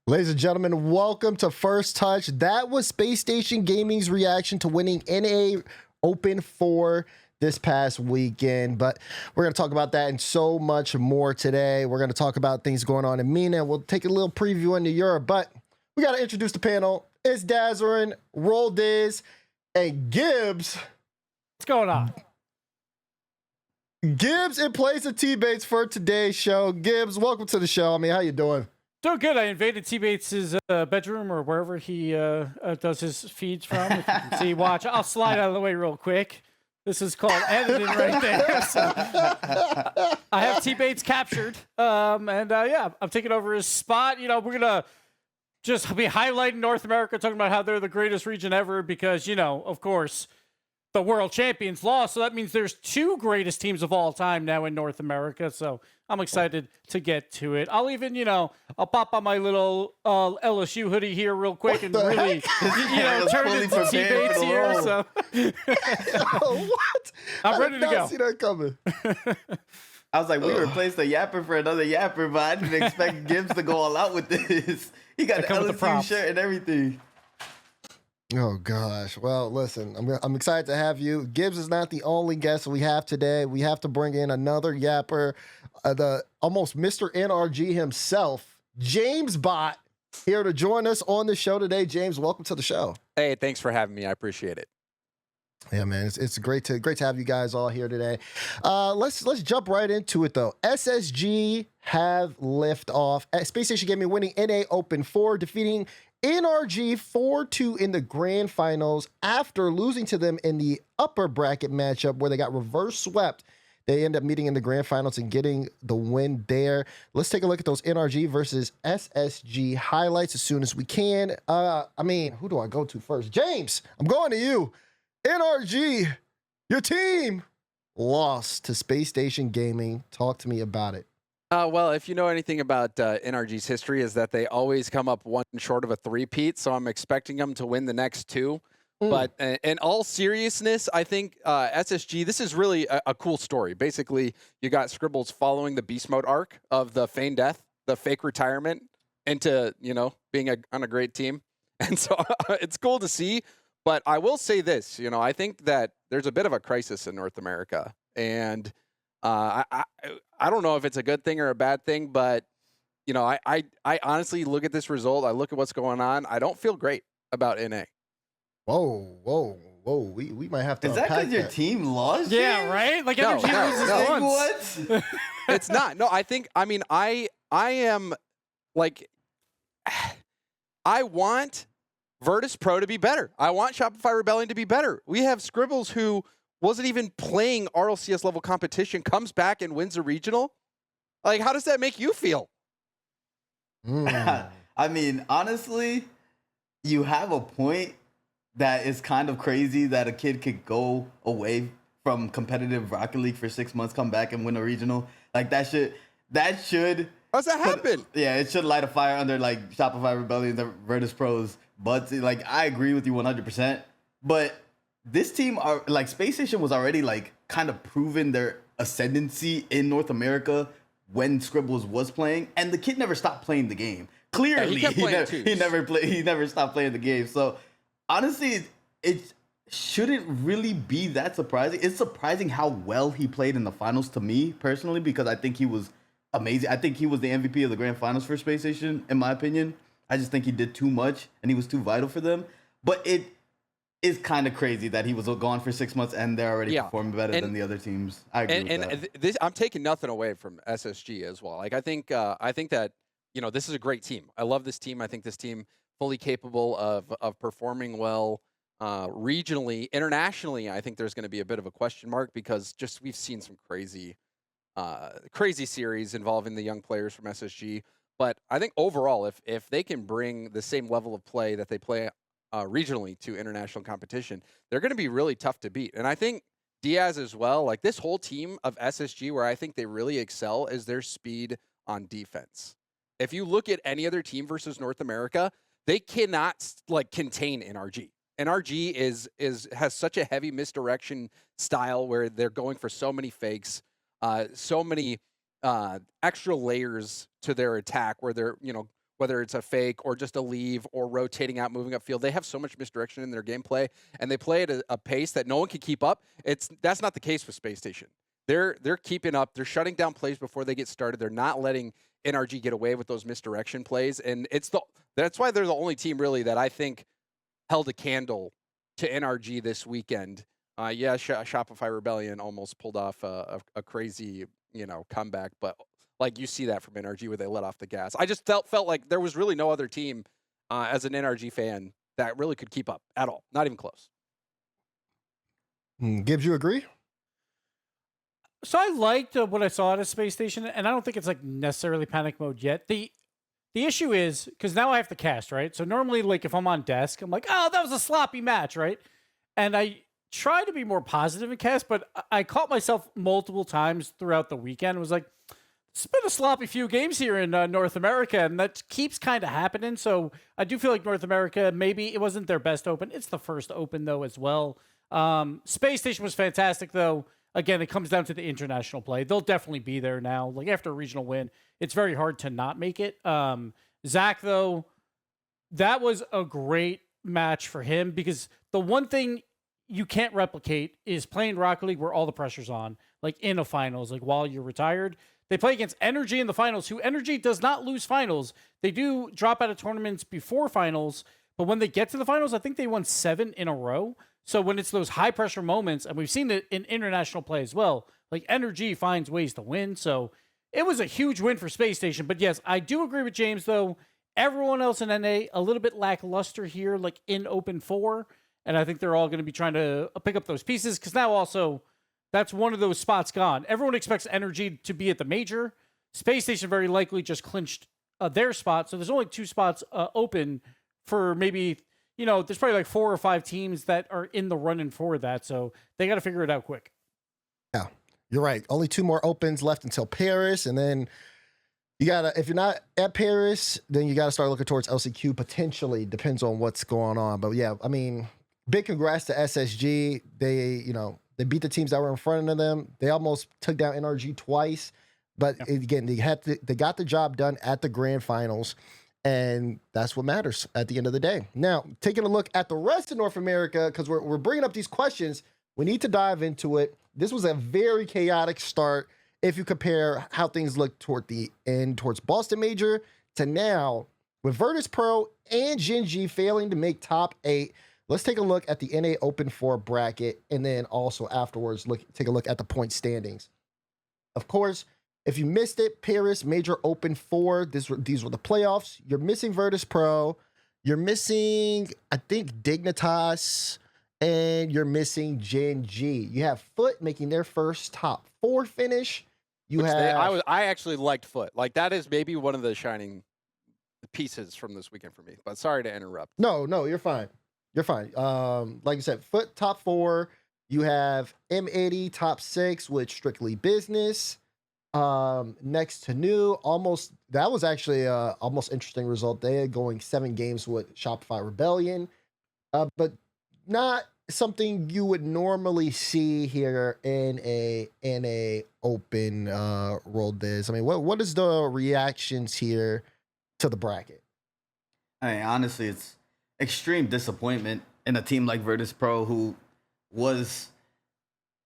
Ladies and gentlemen, welcome to First Touch. That was Space Station Gaming's reaction to winning NA Open 4 this past weekend. But we're going to talk about that and so much more today. We're going to talk about things going on in MENA. We'll take a little preview into Europe, but we got to introduce the panel. It's Dazarin, Roll Diz, and Gibbs. What's going on? Gibbs in place of T-Bates for today's show. Gibbs, welcome to the show. I mean, how you doing? Doing good. I invaded T-Bates' bedroom or wherever he does his feeds from. If you can see, watch. I'll slide out of the way real quick. This is called editing right there. So, I have T-Bates captured. Yeah, I'm taking over his spot. You know, we're going to just be highlighting North America, talking about how they're the greatest region ever because, you know, of course, the world champions lost. So that means there's two greatest teams of all time now in North America. So I'm excited to get to it. I'll even, you know, I'll pop on my little LSU hoodie here real quick and really, you know, turn it into T-Bates here. So What? I'm ready to go. I did not see that coming. I was like, we replaced a yapper for another yapper, but I didn't expect Gibbs to go all out with this. He got the LSU shirt and everything. Oh gosh. Well, listen, I'm excited to have you. Gibbs is not the only guest we have today. We have to bring in another yapper, the almost Mr. NRG himself, Jamesbot, here to join us on the show today. James, welcome to the show. Hey, thanks for having me. I appreciate it. Yeah, man, it's great to have you guys all here today. Let's jump right into it though. SSG have LIFTOFF. Space Station Gaming winning NA Open 4, defeating NRG 4-2 in the grand finals after losing to them in the upper bracket matchup where they got reverse swept. They end up meeting in the grand finals and getting the win there. Let's take a look at those NRG versus SSG highlights as soon as we can. I mean, who do I go to first? James, I'm going to you. NRG, your team lost to Space Station Gaming. Talk to me about it. Well, if you know anything about NRG's history, is that they always come up one short of a three-peat, so I'm expecting them to win the next two. But in all seriousness, I think SSG, this is really a cool story. Basically, you got Scribbles following the beast mode arc of the feigned death, the fake retirement, into, you know, being on a great team. And so it's cool to see. But I will say this, you know, I think that there's a bit of a crisis in North America. And I don't know if it's a good thing or a bad thing, but, you know, I honestly look at this result. I look at what's going on. I don't feel great about NA. Whoa. We might have to. Is that because your team lost? Yeah, right? Like No, NRG loses once. What? It's not. No, I am like, I want Virtus Pro to be better. I want Shopify Rebellion to be better. We have Scribbles who wasn't even playing RLCS level competition, comes back and wins a regional. Like, how does that make you feel? I mean, honestly, you have a point that is kind of crazy that a kid could go away from competitive Rocket League for 6 months, come back and win a regional. Like, that should. How's that happen? Yeah, it should light a fire under, like, Shopify Rebellion, the Virtus Pros. But, like, I agree with you 100%. But this team, like, Space Station was already, like, kind of proven their ascendancy in North America when Scribbles was playing, and the kid never stopped playing the game. Clearly, Yeah, he never stopped playing the game. So, honestly, it shouldn't really be that surprising. It's surprising how well he played in the finals to me, personally, because I think he was amazing. I think he was the MVP of the grand finals for Space Station, in my opinion. I just think he did too much, and he was too vital for them. But it is kind of crazy that he was gone for 6 months and they're already performing better than the other teams. I agree with that. I'm taking nothing away from SSG as well. Like, I think that, you know, this is a great team. I love this team. I think this team fully capable of performing well regionally. Internationally, I think there's going to be a bit of a question mark because just we've seen some crazy series involving the young players from SSG. But I think overall, if they can bring the same level of play that they play regionally to international competition, they're going to be really tough to beat. And I think Diaz as well, like this whole team of SSG, where I think they really excel is their speed on defense. If you look at any other team versus North America, they cannot like contain NRG. NRG has such a heavy misdirection style where they're going for so many fakes, so many extra layers to their attack where they're, you know, whether it's a fake or just a leave or rotating out, moving upfield. They have so much misdirection in their gameplay, and they play at a pace that no one can keep up. That's not the case with Space Station. They're keeping up. They're shutting down plays before they get started. They're not letting NRG get away with those misdirection plays, and that's why they're the only team really that I think held a candle to NRG this weekend. Shopify Rebellion almost pulled off a crazy, comeback, but like you see that from NRG where they let off the gas. I just felt like there was really no other team as an NRG fan that really could keep up at all. Not even close. Gibbs, you agree? So I liked what I saw at a Space Station, and I don't think it's like necessarily panic mode yet. The issue is because now I have to cast, right? So normally, like if I'm on desk, I'm like, oh, that was a sloppy match, right? And I try to be more positive in cast, but I caught myself multiple times throughout the weekend. It was like, it's been a sloppy few games here in North America, and that keeps kind of happening. So I do feel like North America, maybe it wasn't their best open. It's the first open, though, as well. Space Station was fantastic, though. Again, it comes down to the international play. They'll definitely be there now. Like, after a regional win, it's very hard to not make it. Zach, though, that was a great match for him because the one thing you can't replicate is playing Rocket League where all the pressure's on, like in a finals, like while you're retired. They play against NRG in the finals, who NRG does not lose finals. They do drop out of tournaments before finals, but when they get to the finals, I think they won 7 in a row. So when it's those high pressure moments, and we've seen it in international play as well, like NRG finds ways to win. So it was a huge win for Space Station. But yes, I do agree with James, though. Everyone else in NA, a little bit lackluster here, like in Open 4. And I think they're all going to be trying to pick up those pieces because now also that's one of those spots gone. Everyone expects NRG to be at the major. Space Station very likely just clinched their spot. So there's only 2 spots open for maybe, there's probably like 4 or 5 teams that are in the running for that. So they got to figure it out quick. Yeah, you're right. Only 2 more opens left until Paris. And then you got to, if you're not at Paris, then you got to start looking towards LCQ potentially. Depends on what's going on. But yeah, I mean, big congrats to SSG. They beat the teams that were in front of them. They almost took down NRG twice, but again, they got the job done at the grand finals, and that's what matters at the end of the day. Now, taking a look at the rest of North America, because we're bringing up these questions, we need to dive into it. This was a very chaotic start if you compare how things look toward the end, towards Boston Major to now, with Virtus Pro and Gen G failing to make top 8. Let's take a look at the NA Open 4 bracket, and then also afterwards take a look at the point standings. Of course, if you missed it, Paris Major Open 4, these were the playoffs. You're missing Virtus Pro. You're missing, I think, Dignitas, and you're missing Gen G. You have Foot making their first top 4 finish. I actually liked Foot. Like, that is maybe one of the shining pieces from this weekend for me. But sorry to interrupt. No, you're fine. You're fine. Like I said, Foot top 4. You have M80 top 6 with Strictly Business. Next to New, that was actually almost interesting result. They are going 7 games with Shopify Rebellion, but not something you would normally see here in a open World Biz. I mean, what is the reactions here to the bracket? I mean, honestly, it's extreme disappointment in a team like Virtus Pro, who was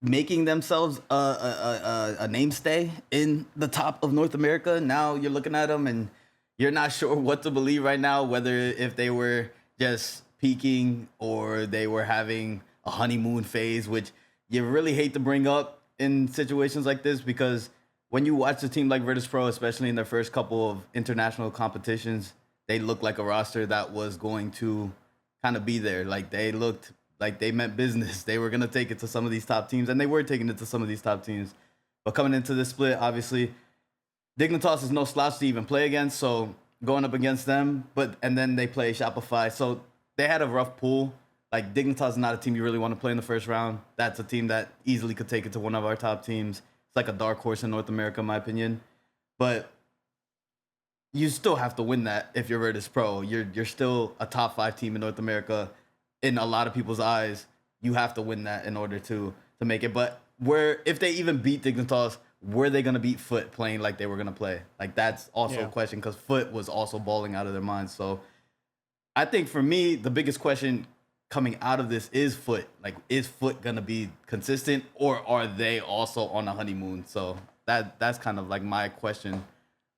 making themselves a namestay in the top of North America. Now you're looking at them and you're not sure what to believe right now, whether if they were just peaking or they were having a honeymoon phase, which you really hate to bring up in situations like this, because when you watch a team like Virtus Pro, especially in their first couple of international competitions, they looked like a roster that was going to kind of be there. Like, they looked like they meant business. They were going to take it to some of these top teams, and they were taking it to some of these top teams. But coming into this split, obviously, Dignitas is no slouch to even play against, so going up against them, and then they play Shopify. So they had a rough pool. Like, Dignitas is not a team you really want to play in the first round. That's a team that easily could take it to one of our top teams. It's like a dark horse in North America, in my opinion. But you still have to win that if you're Virtus Pro. You're still a top 5 team in North America in a lot of people's eyes. You have to win that in order to make it. But if they even beat Dignitas, were they going to beat Foot playing like they were going to play? Like, that's also a question because Foot was also balling out of their minds. So I think for me, the biggest question coming out of this is Foot. Like, is Foot going to be consistent, or are they also on a honeymoon? So that's kind of like my question.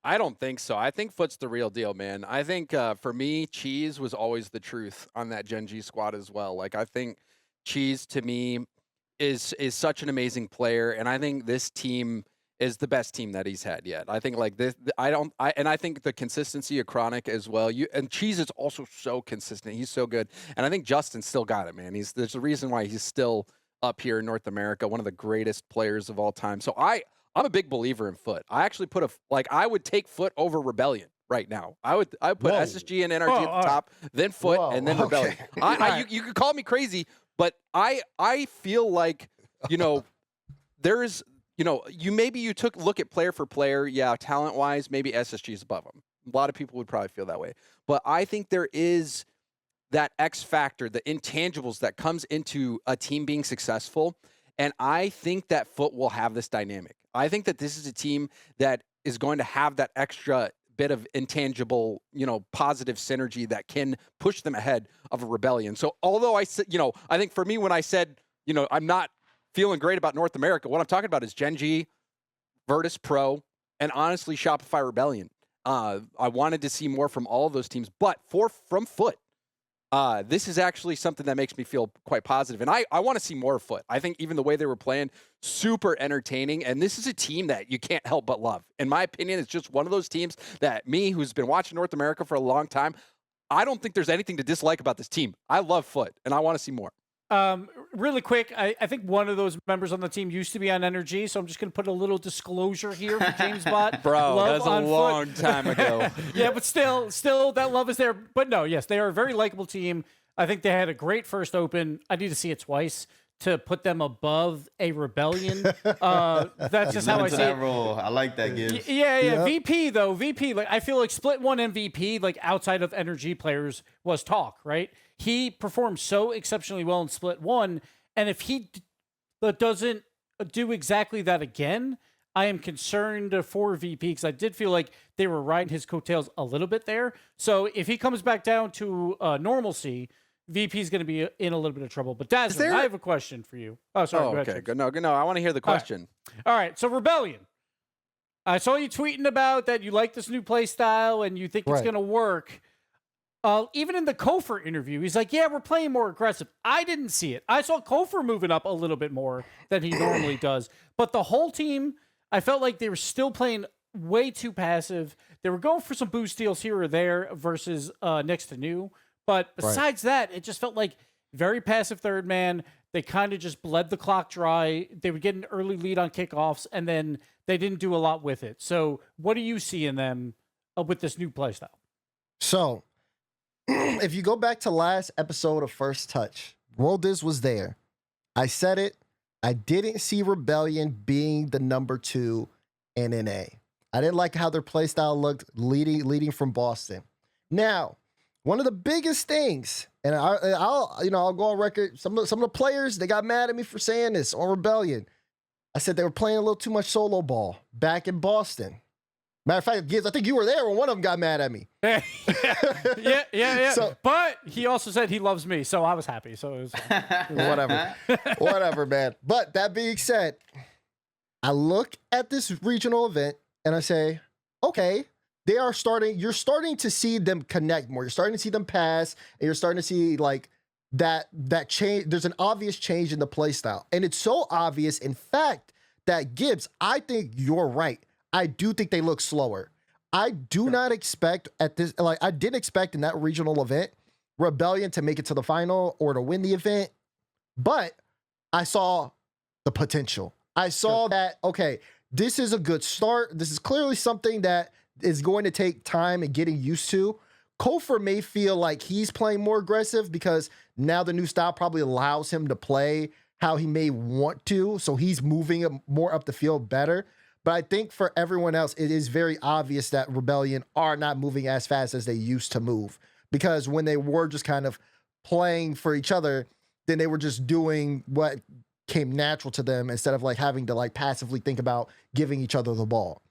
I don't think so. I think Foot's the real deal, man. I think for me, Cheese was always the truth on that Gen G squad as well. Like, I think Cheese to me is such an amazing player, and I think this team is the best team that he's had yet. I think like this, I think the consistency of Chronic as well. And Cheese is also so consistent. He's so good, and I think Justin still got it, man. There's a reason why he's still up here in North America, one of the greatest players of all time. So I'm a big believer in Foot. I actually I would take Foot over Rebellion right now. I would put SSG and NRG at the top, then Foot, and then Rebellion. You could call me crazy, but I feel like, there's, you look at player for player. Yeah, talent wise, maybe SSG is above him. A lot of people would probably feel that way, but I think there is that X factor, the intangibles that comes into a team being successful. And I think that Foot will have this dynamic. I think that this is a team that is going to have that extra bit of intangible, positive synergy that can push them ahead of a Rebellion. So although I said, I think for me, when I said, I'm not feeling great about North America, what I'm talking about is Gen G, Virtus Pro, and honestly Shopify Rebellion. I wanted to see more from all of those teams, but from Foot, this is actually something that makes me feel quite positive. And I want to see more of Foot. I think even the way they were playing, super entertaining. And this is a team that you can't help but love. In my opinion, it's just one of those teams that me, who's been watching North America for a long time, I don't think there's anything to dislike about this team. I love Foot, and I want to see more. Really quick, I think one of those members on the team used to be on NRG, so I'm just going to put a little disclosure here for Jamesbot. Bro, that's a long time ago. Yeah, but still, that love is there. But no, yes, they are a very likable team. I think they had a great first open. I need to see it twice to put them above a Rebellion. That's just how I see it. Role. I like that, Gibbs. Yeah. VP, like I feel like Split 1 MVP, like outside of NRG players, was talk, right? He performed so exceptionally well in Split 1, and if he doesn't do exactly that again, I am concerned for VP, because I did feel like they were riding his coattails a little bit there. So if he comes back down to normalcy, VP is going to be in a little bit of trouble. But Dazzler, I have a question for you. Oh, sorry. Go ahead, okay. No. I want to hear the question. All right. So Rebellion. I saw you tweeting about that you like this new play style and you think it's going to work. Even in the Kofor interview, he's like, yeah, we're playing more aggressive. I didn't see it. I saw Kofor moving up a little bit more than he normally does. But the whole team, I felt like they were still playing way too passive. They were going for some boost steals here or there versus next to new. But besides that, it just felt like very passive third man. They kind of just bled the clock dry. They would get an early lead on kickoffs, and then they didn't do a lot with it. So what do you see in them with this new play style? So if you go back to last episode of First Touch, Worldiz was there. I said it. I didn't see Rebellion being the number 2 NNA. I didn't like how their playstyle looked leading from Boston. Now, one of the biggest things, and I'll go on record. Some of the players, they got mad at me for saying this on Rebellion. I said they were playing a little too much solo ball back in Boston. Matter of fact, Gibbs, I think you were there when one of them got mad at me. Yeah. So, but he also said he loves me, so I was happy. So it was whatever, man. But that being said, I look at this regional event and I say, okay, you're starting to see them connect more. You're starting to see them pass, and you're starting to see like that change. There's an obvious change in the play style. And it's so obvious, in fact, that Gibbs, I think you're right. I do think they look slower. I do not expect I didn't expect in that regional event Rebellion to make it to the final or to win the event, but I saw the potential. I saw that, okay, this is a good start. This is clearly something that is going to take time and getting used to. Kofor may feel like he's playing more aggressive because now the new style probably allows him to play how he may want to, so he's moving more up the field better. But I think for everyone else, it is very obvious that Rebellion are not moving as fast as they used to move. Because when they were just kind of playing for each other, then they were just doing what came natural to them instead of like having to like passively think about giving each other the ball.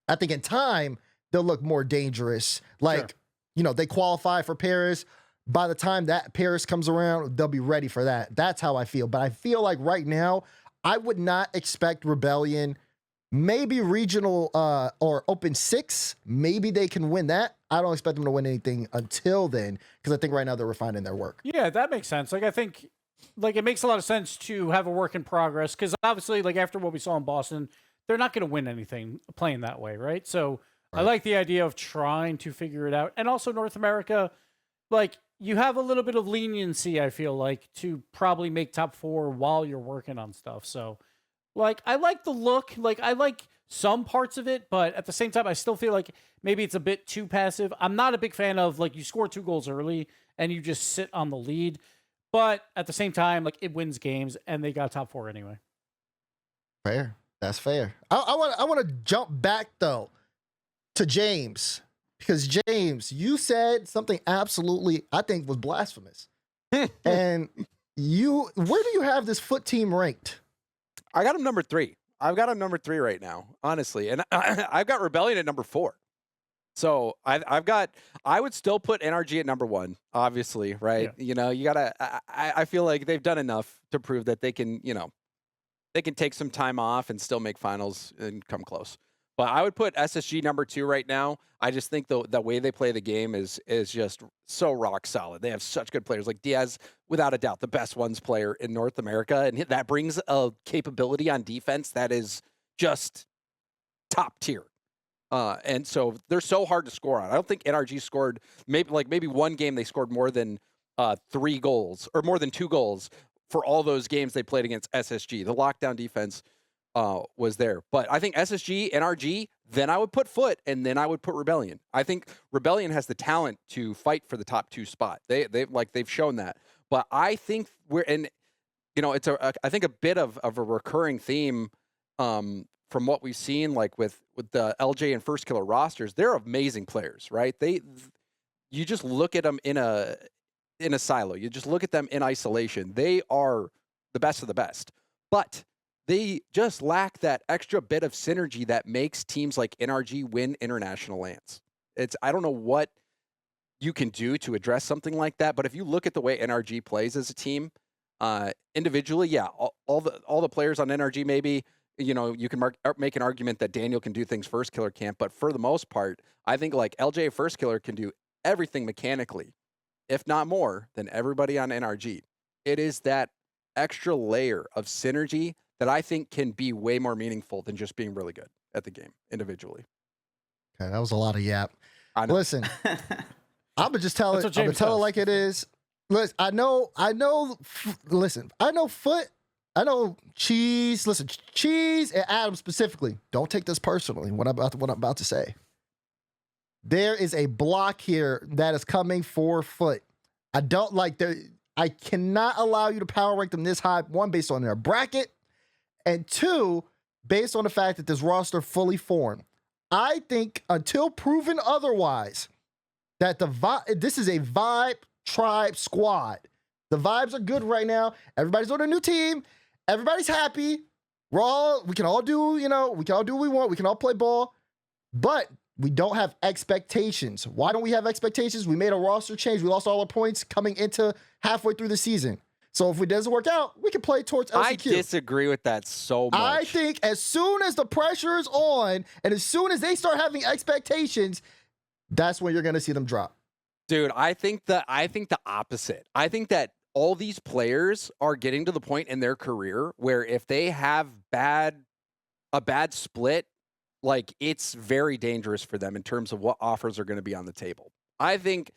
I think in time, they'll look more dangerous. Like, Sure. you know, they qualify for Paris. By the time that Paris comes around, they'll be ready for that. That's how I feel. But I feel like right now, I would not expect Rebellion, maybe regional or Open 6. Maybe they can win that. I don't expect them to win anything until then, because I think right now they're refining their work. Yeah, that makes sense. Like, I think, like, it makes a lot of sense to have a work in progress, because obviously, like, after what we saw in Boston, they're not going to win anything playing that way, right? So I like the idea of trying to figure it out. And also North America, like, you have a little bit of leniency, I feel like, to probably make top 4 while you're working on stuff. So, like, I like the look. Like, I like some parts of it, but at the same time, I still feel like maybe it's a bit too passive. I'm not a big fan of, like, you score 2 goals early and you just sit on the lead. But at the same time, like, it wins games, and they got top 4 anyway. Fair. That's fair. I want to jump back, though, to James. Because, James, you said something absolutely, I think, was blasphemous. And where do you have this foot team ranked? I got him number 3. I've got him number 3 right now, honestly. And I've got Rebellion at number 4. So I would still put NRG at number 1, obviously, right? Yeah. You know, you gotta, I feel like they've done enough to prove that they can, you know, they can take some time off and still make finals and come close. But I would put SSG number 2 right now. I just think the way they play the game is just so rock solid. They have such good players. Like Diaz, without a doubt, the best ones player in North America. And that brings a capability on defense that is just top tier. And so they're so hard to score on. I don't think NRG scored, maybe one game they scored more than 3 goals or more than 2 goals for all those games they played against SSG. The lockdown defense was there. But I think SSG, NRG, then I would put Foot, and then I would put Rebellion. I think Rebellion has the talent to fight for the top 2 spot. They've shown that. But I think it's I think a bit of a recurring theme from what we've seen, like with the LJ and First Killer rosters. They're amazing players, right? You just look at them in a silo. You just look at them in isolation. They are the best of the best. But they just lack that extra bit of synergy that makes teams like NRG win international lands. I don't know what you can do to address something like that, but if you look at the way NRG plays as a team, individually, yeah, all the players on NRG, maybe, you know, you can make an argument that Daniel can do things First Killer can't, but for the most part, I think like LJ First Killer can do everything mechanically, if not more, than everybody on NRG. It is that extra layer of synergy that I think can be way more meaningful than just being really good at the game individually. Okay, that was a lot of yap. I know. Listen, I'm gonna just tell it. That's I'm what gonna tell it James like it is. Listen, I know. Listen, I know Foot. I know Cheese. Listen, Cheese and Adam specifically. Don't take this personally. What I'm about to say. There is a block here that is coming for Foot. I don't like I cannot allow you to power rank them this high. 1, based on their bracket, and 2, based on the fact that this roster fully formed. I think until proven otherwise, that this is a vibe tribe squad. The vibes are good right now. Everybody's on a new team. Everybody's happy. We can all do what we want. We can all play ball, but we don't have expectations. Why don't we have expectations? We made a roster change. We lost all our points coming into halfway through the season. So if it doesn't work out, we can play towards LCQ. I disagree with that so much. I think as soon as the pressure is on and as soon as they start having expectations, that's when you're going to see them drop. Dude, I think the opposite. I think that all these players are getting to the point in their career where if they have a bad split, like it's very dangerous for them in terms of what offers are going to be on the table. I think,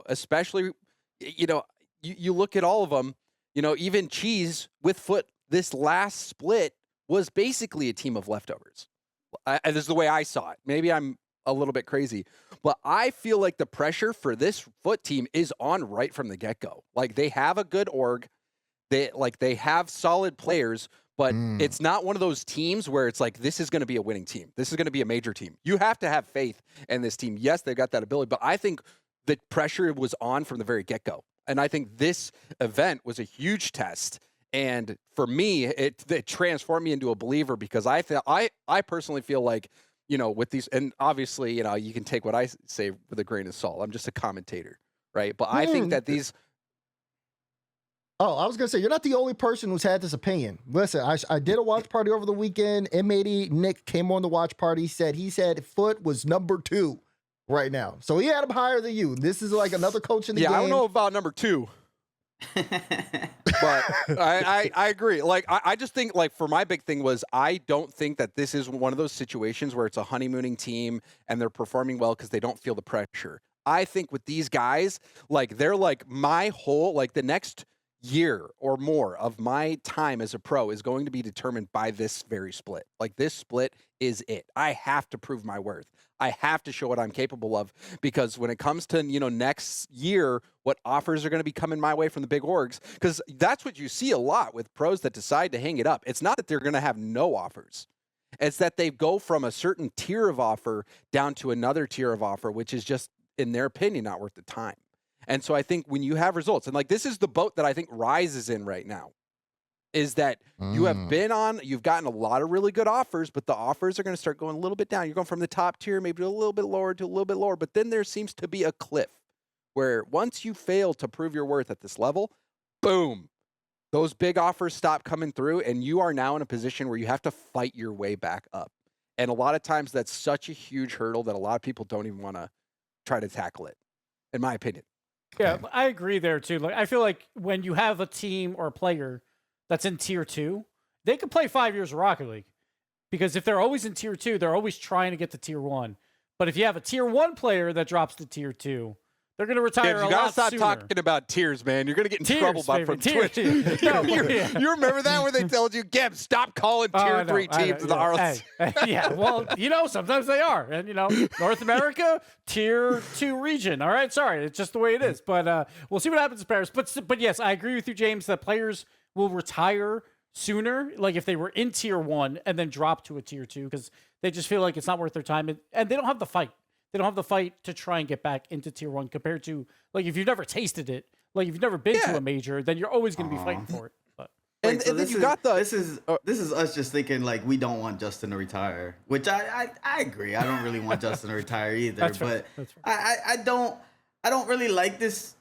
especially, you look at all of them, even Cheese with Foot, this last split was basically a team of leftovers. This is the way I saw it. Maybe I'm a little bit crazy, but I feel like the pressure for this Foot team is on right from the get-go. Like they have a good org. They have solid players, but it's not one of those teams where it's like, this is going to be a winning team. This is going to be a major team. You have to have faith in this team. Yes, they've got that ability, but I think the pressure was on from the very get-go. And I think this event was a huge test. And for me, it transformed me into a believer because I personally feel like, you know, with these, and obviously, you know, you can take what I say with a grain of salt. I'm just a commentator, right? But I think that these. Oh, I was gonna say you're not the only person who's had this opinion. Listen, I did a watch party over the weekend. M80 Nick came on the watch party. He said Foot was number 2 right now, so he had him higher than you. This is like another coach in the game. Yeah, I don't know about number 2. But I agree. Like, I just think, like, for my big thing was I don't think that this is one of those situations where it's a honeymooning team and they're performing well because they don't feel the pressure. I think with these guys, like, they're like my whole, like, the next year or more of my time as a pro is going to be determined by this very split. Like, this split is it. I have to prove my worth. I have to show what I'm capable of, because when it comes to, you know, next year, what offers are going to be coming my way from the big orgs, because that's what you see a lot with pros that decide to hang it up. It's not that they're going to have no offers. It's that they go from a certain tier of offer down to another tier of offer, which is just, in their opinion, not worth the time. And so I think when you have results, and like, this is the boat that I think Rise is in right now, is that you have been on, you've gotten a lot of really good offers, but the offers are going to start going a little bit down. You're going from the top tier, maybe a little bit lower to a little bit lower, but then there seems to be a cliff where once you fail to prove your worth at this level, boom, those big offers stop coming through, and you are now in a position where you have to fight your way back up. And a lot of times that's such a huge hurdle that a lot of people don't even want to try to tackle it, in my opinion. Yeah, I agree there too. Like, I feel like when you have a team or a player that's in tier 2, they could play 5 years of Rocket League, because if they're always in tier 2, they're always trying to get to tier 1. But if you have a tier 1 player that drops to tier 2, they're going to retire a lot sooner. You gotta stop talking about tiers, man. You're gonna get in trouble from Twitch. You remember that where they told you, Gibbs, stop calling tier 3 teams in the RLC? Yeah, well, you know, sometimes they are, and you know, North America tier 2 region. All right, sorry, it's just the way it is. But we'll see what happens in Paris. But yes, I agree with you, James, that players will retire sooner, like if they were in tier 1 and then drop to a tier 2, because they just feel like it's not worth their time, and they don't have the fight. They don't have the fight to try and get back into tier 1, compared to, like, if you've never tasted it, like if you've never been to a major, then you're always going to be fighting for it. But and then you got the this is us just thinking like we don't want Justin to retire, which I agree. I don't really want Justin to retire either. That's but fair. I don't really like this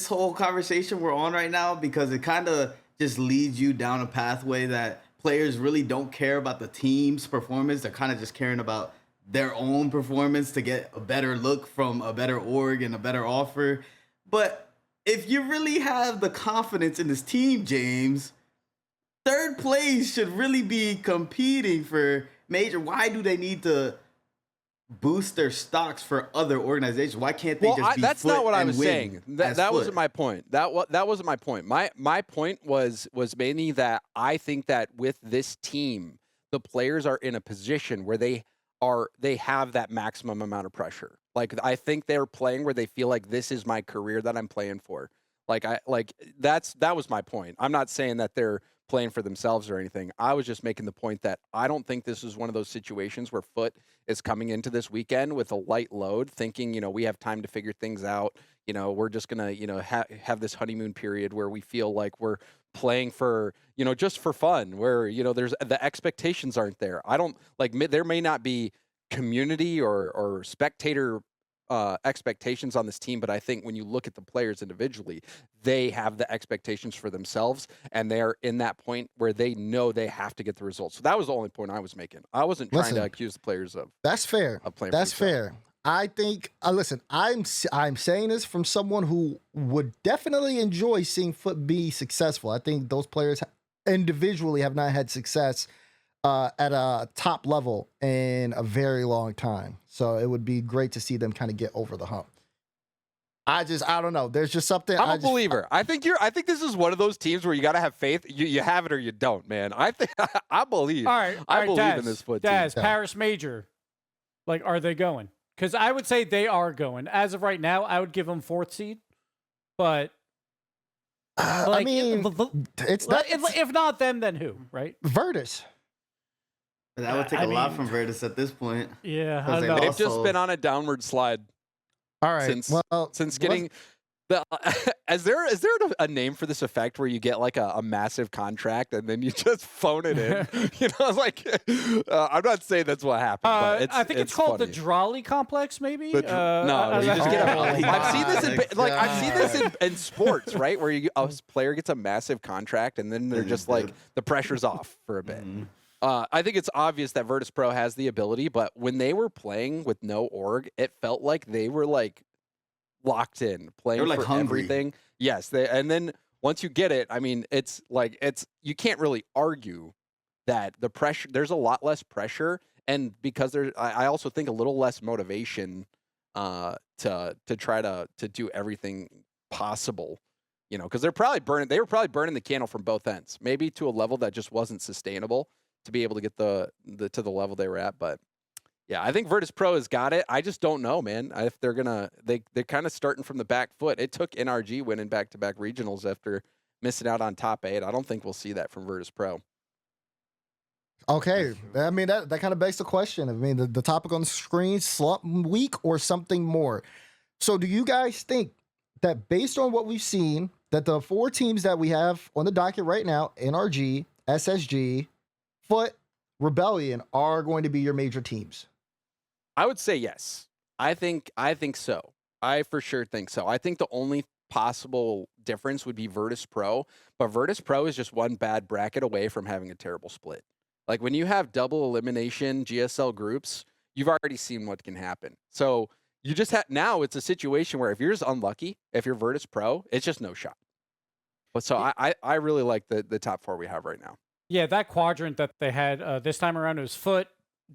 whole conversation we're on right now, because it kind of just leads you down a pathway that players really don't care about the team's performance. They're kind of just caring about their own performance to get a better look from a better org and a better offer. But if you really have the confidence in this team, James, third place should really be competing for major. Why do they need to boost their stocks for other organizations? Why can't they just be that's Foot not what I and was win saying. That Foot? wasn't my point. That wasn't my point. My point was mainly that I think that with this team, the players are in a position where they have that maximum amount of pressure. Like, I think they're playing where they feel like this is my career that I'm playing for. That was my point. I'm not saying that they're playing for themselves or anything. I was just making the point that I don't think this is one of those situations where Foot is coming into this weekend with a light load, thinking, you know, we have time to figure things out. You know, we're just gonna, you know, have this honeymoon period where we feel like we're playing for, you know, just for fun, where, you know, there's the expectations aren't there. I don't like, there may not be community or spectator expectations on this team, but I think when you look at the players individually, they have the expectations for themselves, and they're in that point where they know they have to get the results. So that was the only point I was making. I wasn't trying to accuse the players of. That's fair. Of playing. That's fair. I think. Listen, I'm saying this from someone who would definitely enjoy seeing Foot be successful. I think those players individually have not had success at a top level in a very long time. So it would be great to see them kind of get over the hump. I don't know. There's just something. I'm a believer. I think this is one of those teams where you got to have faith. You have it or you don't, man. I think I believe. All right, I believe Daz, in this Foot Daz, team. Paris Major, like, are they going? Because I would say they are going. As of right now, I would give them 4th seed. But I mean, it's not. If not them, then who? Right? Virtus. That would take a lot from Virtus at this point. Yeah, I know. They've just been on a downward slide. All right. Since getting Is there a name for this effect where you get like a massive contract and then you just phone it in? Like I'm not saying that's what happened, but I think it's called funny. the Drawley complex, maybe. No, you just get I've seen this I've seen this God. in sports, right? Where a player gets a massive contract and then they're just like the pressure's off for a bit. I think it's obvious that Virtus Pro has the ability, but when they were playing with no org, it felt like they were like locked in, playing like for hungry. everything. Yes, and then once you get it, I mean, it's you can't really argue that the pressure. There's a lot less pressure, and because I also think a little less motivation to try to do everything possible. Because they were probably burning the candle from both ends, maybe to a level that just wasn't sustainable to be able to get to the level they were at. But yeah, I think Virtus Pro has got it. I just don't know, man, if they're they're kind of starting from the back foot. It took NRG winning back-to-back regionals after missing out on top 8. I don't think we'll see that from Virtus Pro. Okay, I mean that kind of begs the question. I mean the topic on the screen: slump week or something more. So do you guys think that based on what we've seen, that the 4 teams that we have on the docket right now, NRG, SSG, Foot, Rebellion, are going to be your major teams? I would say yes. I think so. I for sure think so. I think the only possible difference would be Virtus Pro, but Virtus Pro is just one bad bracket away from having a terrible split. Like when you have double elimination GSL groups, you've already seen what can happen. So you just now it's a situation where if you're just unlucky, if you're Virtus Pro, it's just no shot. But so I really like the top 4 we have right now. Yeah, that quadrant that they had this time around, it was Foot,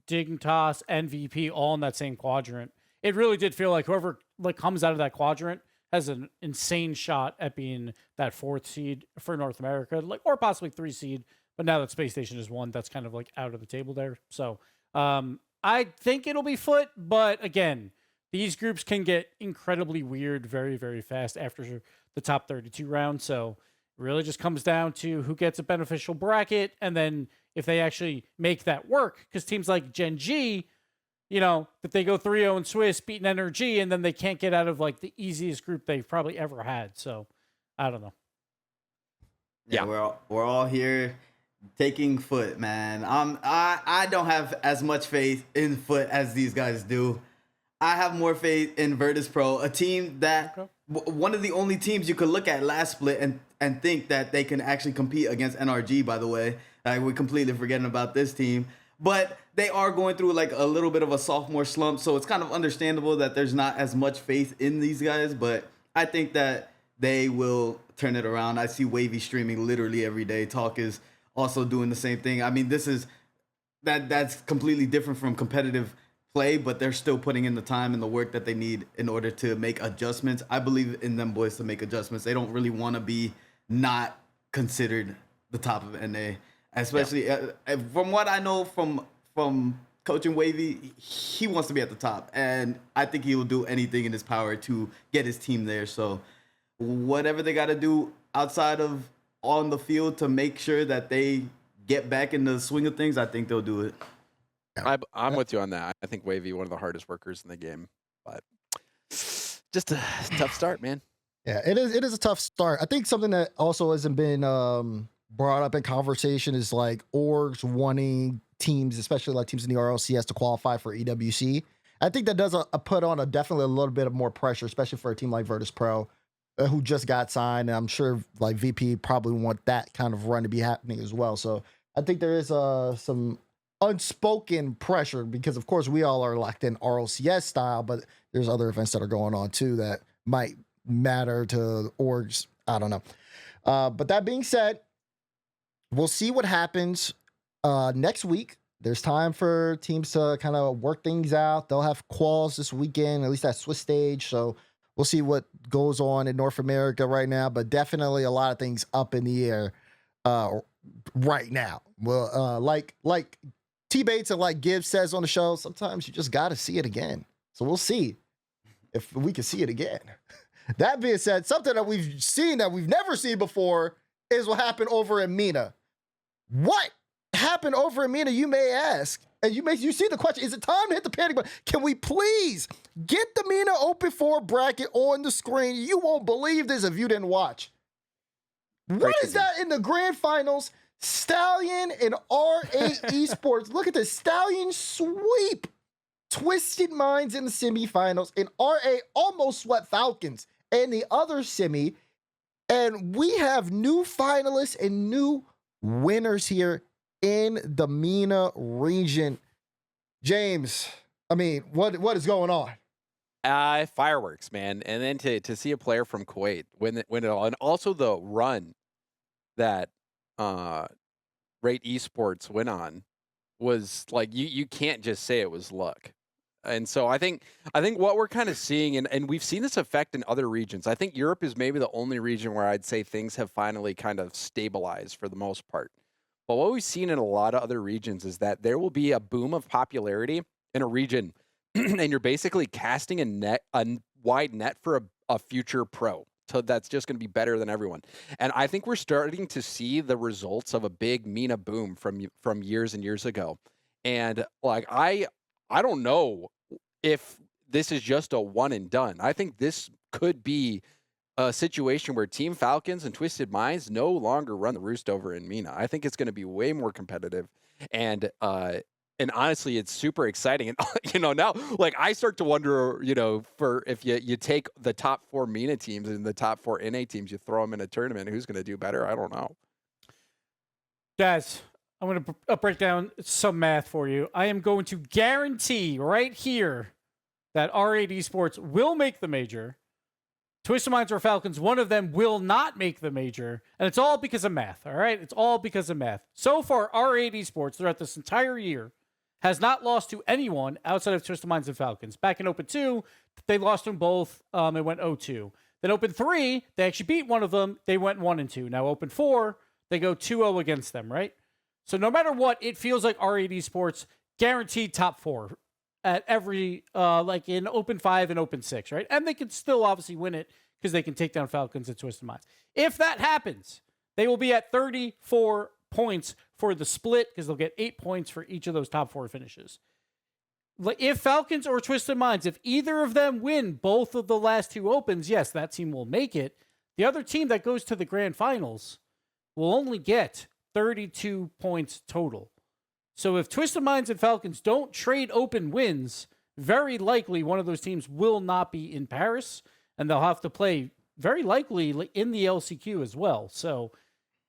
Dignitas, and VP all in that same quadrant. It really did feel like whoever comes out of that quadrant has an insane shot at being that 4th seed for North America, or possibly 3 seed. But now that Space Station is 1, that's kind of out of the table there. So I think it'll be Foot, but again, these groups can get incredibly weird very, very fast after the top 32 round. So it really just comes down to who gets a beneficial bracket, and then if they actually make that work. Because teams like Gen G, that they go 3-0 in Swiss, beating NRG, and then they can't get out of the easiest group they've probably ever had. So I don't know. Yeah, we're all here taking Foot, man. I don't have as much faith in Foot as these guys do. I have more faith in Virtus Pro, a team that one of the only teams you could look at last split and think that they can actually compete against NRG, by the way. We're completely forgetting about this team. But they are going through a little bit of a sophomore slump, so it's kind of understandable that there's not as much faith in these guys, but I think that they will turn it around. I see Wavy streaming literally every day. Talk is also doing the same thing. I mean, that's completely different from competitive play, but they're still putting in the time and the work that they need in order to make adjustments. I believe in them boys to make adjustments. They don't really want to be not considered the top of NA, especially from what I know from coaching Wavy. He wants to be at the top, and I think he will do anything in his power to get his team there. So whatever they got to do outside of on the field to make sure that they get back in the swing of things, I think they'll do it. I'm with you on that. I think Wavy, one of the hardest workers in the game, but just a tough start, man. Yeah, it is a tough start. I think something that also hasn't been brought up in conversation is orgs wanting teams, especially teams in the RLCS, to qualify for EWC. I think that does put on definitely a little bit of more pressure, especially for a team like Virtus Pro, who just got signed. And I'm sure VP probably want that kind of run to be happening as well. So I think there is some unspoken pressure, because of course we all are locked in RLCS style, but there's other events that are going on too that might matter to orgs. I don't know. But that being said, we'll see what happens next week. There's time for teams to kind of work things out. They'll have quals this weekend, at least at Swiss stage. So we'll see what goes on in North America right now, but definitely a lot of things up in the air right now. Well, like T-Bates and Gibbs says on the show, sometimes you just got to see it again. So we'll see if we can see it again. That being said, something that we've seen that we've never seen before is what happened over in MENA. What happened over in MENA, you may ask, and you see the question, is it time to hit the panic button? Can we please get the MENA Open 4 bracket on the screen? You won't believe this if you didn't watch. What is that in the grand finals? Stallion and R8 Esports. Look at this. Stallion sweep Twisted Minds in the semifinals, and R8 almost swept Falcons in the other semi. And we have new finalists and new winners here in the MENA region. James, I mean, what is going on? Fireworks, man. And then to see a player from Kuwait win it all. And also the run that Rate Esports went on was like, you can't just say it was luck. And so I think what we're kind of seeing, and we've seen this effect in other regions. I think Europe is maybe the only region where I'd say things have finally kind of stabilized for the most part. But what we've seen in a lot of other regions is that there will be a boom of popularity in a region, and you're basically casting a wide net for a future pro. So that's just going to be better than everyone. And I think we're starting to see the results of a big MENA boom from years and years ago. And like I don't know if this is just a one and done. I think this could be a situation where Team Falcons and Twisted Minds no longer run the roost over in MENA. I think it's going to be way more competitive, and honestly, it's super exciting. And now, like, I start to wonder, for if you take the top 4 MENA teams and the top 4 NA teams, you throw them in a tournament, who's going to do better? I don't know. Guys, I'm going to break down some math for you. I am going to guarantee right here that R8 Esports will make the major. Twisted Minds or Falcons, one of them will not make the major. And it's all because of math, all right? It's all because of math. So far, R8 Esports, throughout this entire year, has not lost to anyone outside of Twisted Minds and Falcons. Back in Open 2, they lost them both. It went 0-2. Then Open 3, they actually beat one of them. They went 1-2. Now Open 4, they go 2-0 against them, right? So no matter what, it feels like R8 Esports guaranteed top 4 at every, like in Open 5 and Open 6, right? And they can still obviously win it because they can take down Falcons and Twisted Minds. If that happens, they will be at 34 points for the split because they'll get 8 points for each of those top 4 finishes. If Falcons or Twisted Minds, if either of them win both of the last 2 opens, yes, that team will make it. The other team that goes to the grand finals will only get 32 points total. So if Twisted Minds and Falcons don't trade open wins, very likely one of those teams will not be in Paris, and they'll have to play very likely in the LCQ as well. So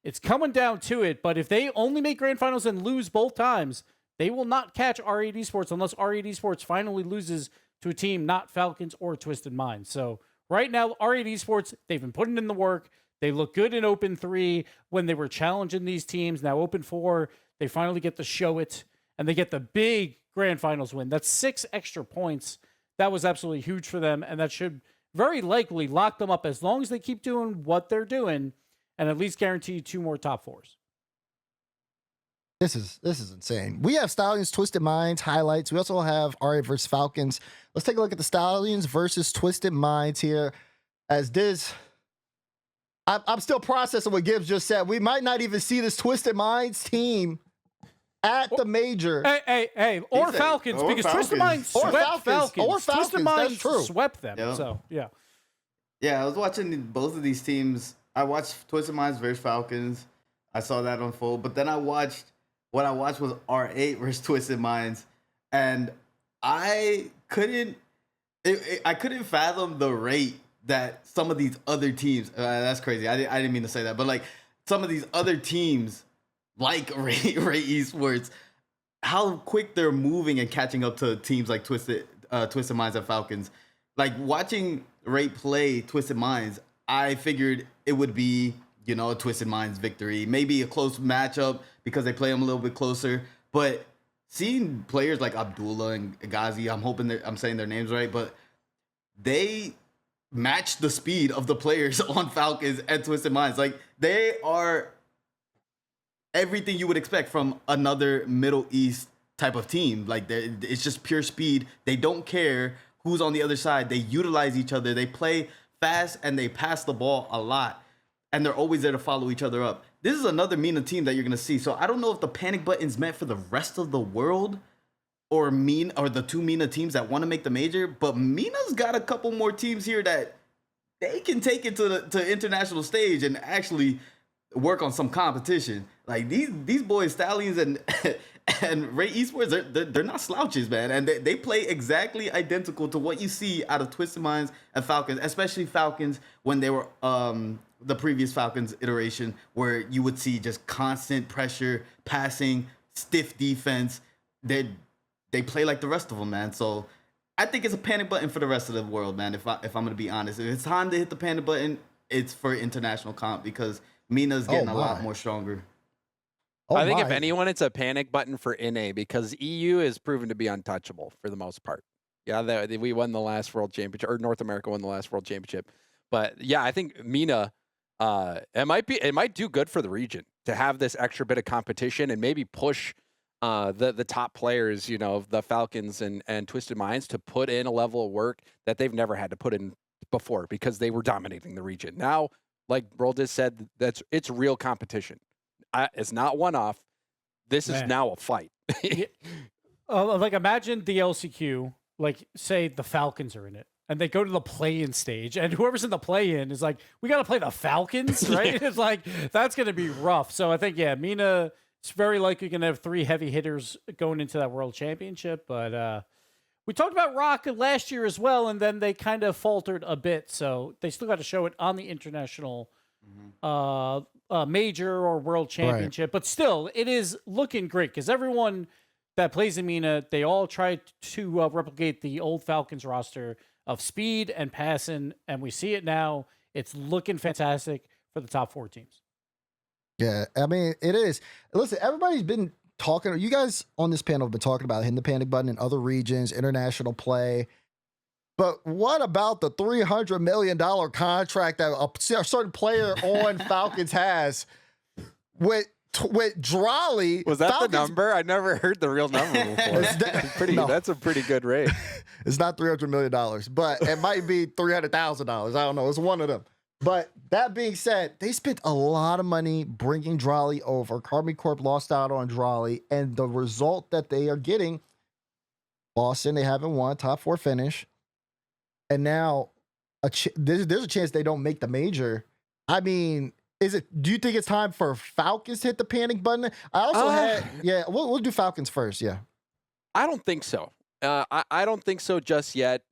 it's coming down to it, but if they only make grand finals and lose both times, they will not catch R8 Esports unless R8 Esports finally loses to a team not Falcons or Twisted Minds. So right now, R8 Esports, they've been putting in the work. They look good in Open 3 when they were challenging these teams. Now Open 4, they finally get to show it, and they get the big grand finals win. That's 6 extra points. That was absolutely huge for them, and that should very likely lock them up as long as they keep doing what they're doing and at least guarantee 2 more top 4s. This is insane. We have Stallions, Twisted Minds highlights. We also have R8 versus Falcons. Let's take a look at the Stallions versus Twisted Minds here. As Diz, I'm still processing what Gibbs just said. We might not even see this Twisted Minds team at the major. Hey, or Falcons, because Falcons. Twisted Minds swept Falcons. Or Falcons, Twisted Minds that's true. swept them. Yep. So, yeah. Yeah, I was watching both of these teams. I watched Twisted Minds versus Falcons. I saw that unfold. But then what I watched was R8 versus Twisted Minds. And I couldn't fathom the rate that some of these other teams, that's crazy. I didn't mean to say that. But like some of these other teams, like Ray Esports, how quick they're moving and catching up to teams like Twisted Minds and Falcons. Like watching Ray play Twisted Minds, I figured it would be, a Twisted Minds victory, maybe a close matchup because they play them a little bit closer. But seeing players like Abdullah and Ghazi, I'm saying their names right, but they match the speed of the players on Falcons and Twisted Minds. Like they are everything you would expect from another Middle East type of team. Like it's just pure speed. They don't care who's on the other side. They utilize each other. They play fast and they pass the ball a lot. And they're always there to follow each other up. this is another MENA team that you're gonna see. So I don't know if the panic button's meant for the rest of the world or the two MENA teams that want to make the major. But MENA's got a couple more teams here that they can take it to international stage and actually work on some competition. Like these boys, Stallions and and Ray Esports, they're not slouches, man. And they play exactly identical to what you see out of Twisted Minds and Falcons, especially Falcons when they were the previous Falcons iteration, where you would see just constant pressure, passing, stiff defense. They play like the rest of them, man. So I think it's a panic button for the rest of the world, man. If I'm gonna be honest, if it's time to hit the panic button, it's for international comp because MENA's getting a lot more stronger. Oh, I think if anyone, it's a panic button for NA because EU is proven to be untouchable for the most part. Yeah, we won the last World Championship, or North America won the last World Championship. But yeah, I think MENA, it might do good for the region to have this extra bit of competition and maybe push the top players, you know, the Falcons and Twisted Minds to put in a level of work that they've never had to put in before because they were dominating the region. Now, like Roldis said, it's real competition. It's not one-off. This is now a fight. Like imagine the LCQ, like say the Falcons are in it and they go to the play-in stage and whoever's in the play-in is like, we got to play the Falcons, right? It's like, that's going to be rough. So I think, yeah, MENA, it's very likely going to have 3 heavy hitters going into that World Championship. But we talked about Rock last year as well, and then they kind of faltered a bit. So they still got to show it on the international major or World Championship. Right. But still, it is looking great because everyone that plays in MENA, they all try to replicate the old Falcons roster of speed and passing, and we see it now. It's looking fantastic for the top 4 teams. Yeah, I mean, it is. Listen, everybody's been talking, you guys on this panel have been talking about hitting the panic button in other regions, international play. But what about the $300 million contract that a certain player on Falcons has with Drawley? Was that Falcons, the number? I never heard the real number before. That's a pretty good rate. It's not $300 million, but it might be $300,000. I don't know. It's one of them. But that being said, they spent a lot of money bringing Drawley over. Karmine Corp lost out on Drawley, and the result that they are getting, Boston, they haven't won, top 4 finish. And now there's a chance they don't make the major. I mean, do you think it's time for Falcons to hit the panic button? I also we'll do Falcons first. Yeah. I don't think so. I don't think so just yet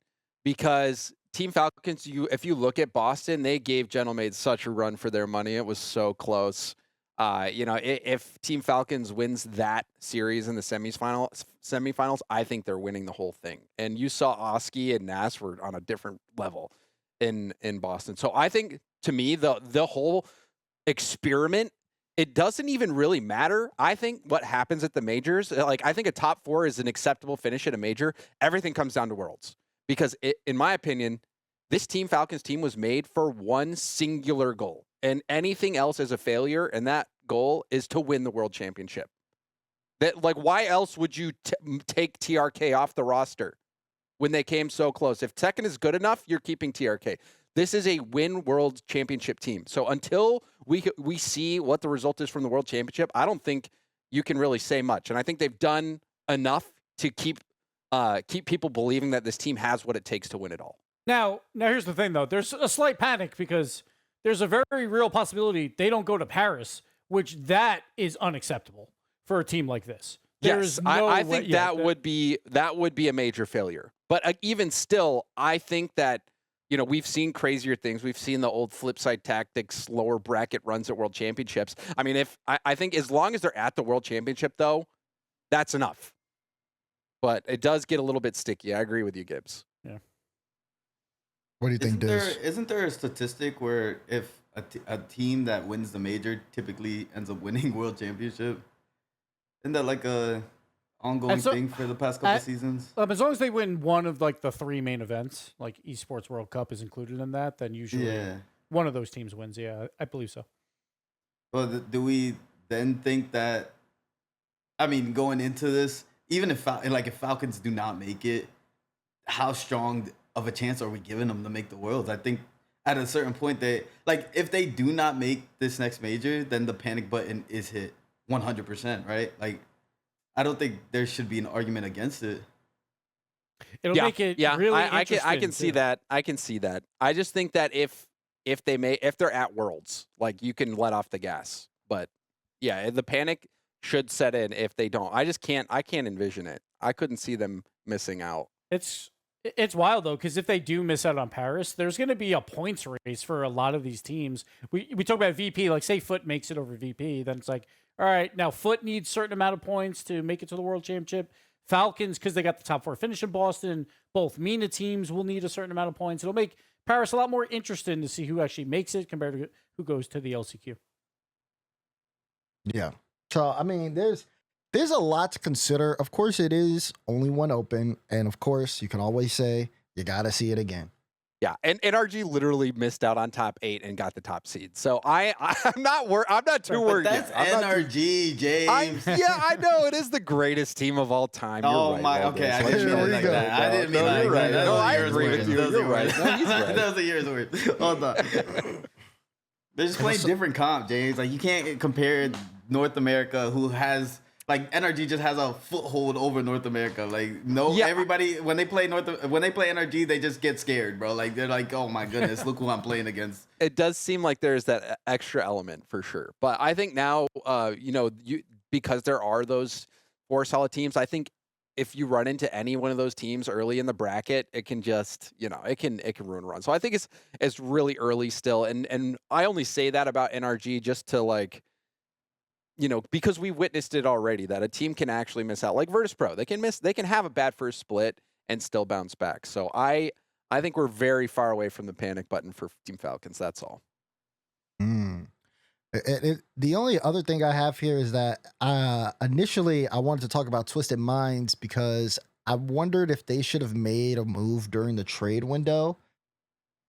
because Team Falcons, if you look at Boston, they gave Gentlemade such a run for their money. It was so close. If Team Falcons wins that series in the semifinals, I think they're winning the whole thing. And you saw Oski and Nass were on a different level in Boston. So I think, to me, the whole experiment, it doesn't even really matter. I think what happens at the majors, like I think a top 4 is an acceptable finish at a major. Everything comes down to Worlds. Because in my opinion, this Team Falcons team was made for one singular goal. And anything else is a failure, and that goal is to win the World Championship. Why else would you take TRK off the roster when they came so close? If Tekken is good enough, you're keeping TRK. This is a win World Championship team. So until we see what the result is from the World Championship, I don't think you can really say much. And I think they've done enough to keep people believing that this team has what it takes to win it all. Now here's the thing, though. There's a slight panic because there's a very real possibility they don't go to Paris, which that is unacceptable for a team like this. Yes, I think that would be a major failure. But even still, I think that, you know, we've seen crazier things. We've seen the old flip side tactics, lower bracket runs at World Championships. I mean, I think as long as they're at the World Championship, though, that's enough. But it does get a little bit sticky. I agree with you, Gibbs. Yeah. What do you think, Diz? Isn't there a statistic where if a team that wins the major typically ends up winning World Championship? Isn't that like a ongoing thing for the past couple seasons? As long as they win one of like the 3 main events, like Esports World Cup is included in that, then usually one of those teams wins. Yeah, I believe so. Well, do we then think that, I mean, going into this, even if Falcons do not make it, how strong of a chance are we giving them to make the Worlds? I think at a certain point, like if they do not make this next major, then the panic button is hit 100%, right? Like I don't think there should be an argument against it. It'll make it really interesting. I can see that. I can see that. I just think that if they're at Worlds, like you can let off the gas. But yeah, the panic should set in if they don't. I can't envision it. I couldn't see them missing out. It's wild though, because if they do miss out on Paris, there's going to be a points race for a lot of these teams. We talk about VP, like say Foot makes it over VP, then it's like, all right, now Foot needs a certain amount of points to make it to the World Championship. Falcons, because they got the top 4 finish in Boston, both MENA teams will need a certain amount of points. It'll make Paris a lot more interesting to see who actually makes it compared to who goes to the LCQ. Yeah. So I mean, there's a lot to consider. Of course, it is only one open, and of course, you can always say you got to see it again. Yeah, and NRG literally missed out on top 8 and got the top seed. So I'm not too worried. That's NRG, James. Yeah, I know it is the greatest team of all time. You're right, my, okay, I didn't mean it like that. I didn't mean it like that. No, I agree with you. You're right. That was a year's worth. Hold on. They're just playing different comp, James. Like you can't compare North America, who has. Like NRG just has a foothold over North America. Like everybody when they play NRG, they just get scared, bro. Like they're like, oh my goodness, look who I'm playing against. It does seem like there's that extra element for sure. But I think now, because there are those 4 solid teams, I think if you run into any one of those teams early in the bracket, it can just, it can ruin a run. So I think it's really early still, and I only say that about NRG just to like. Because we witnessed it already that a team can actually miss out. Like Virtus Pro, they can have a bad first split and still bounce back. So I think we're very far away from the panic button for Team Falcons. That's all. The only other thing I have here is that initially I wanted to talk about Twisted Minds because I wondered if they should have made a move during the trade window.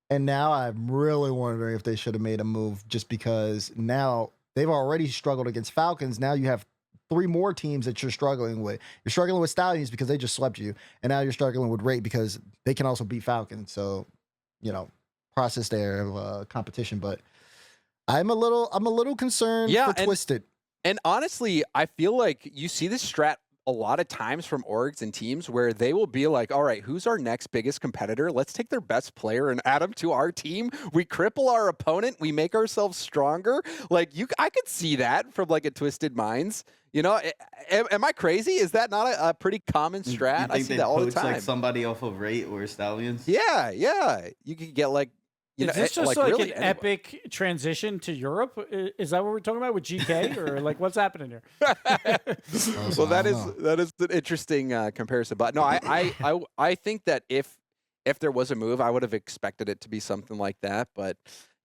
And now I'm really wondering if they should have made a move just because now they've already struggled against Falcons. Now you have 3 more teams that you're struggling with. You're struggling with Stallions because they just swept you. And now you're struggling with Rate because they can also beat Falcons. So, process there of competition. But I'm a little concerned for Twisted. And honestly, I feel like you see this strat a lot of times from orgs and teams where they will be like, all right, who's our next biggest competitor? Let's take their best player and add them to our team. We cripple our opponent. We make ourselves stronger. Like I could see that from like a Twisted Minds. Am I crazy? Is that not a pretty common strat? I see that all the time. Like somebody off of Rate or Stallions? Yeah. You could get like, is this just like really an epic transition to Europe? Is that what we're talking about with GK, or like what's happening here? Well, that is an interesting comparison. But no, I think that if there was a move, I would have expected it to be something like that. But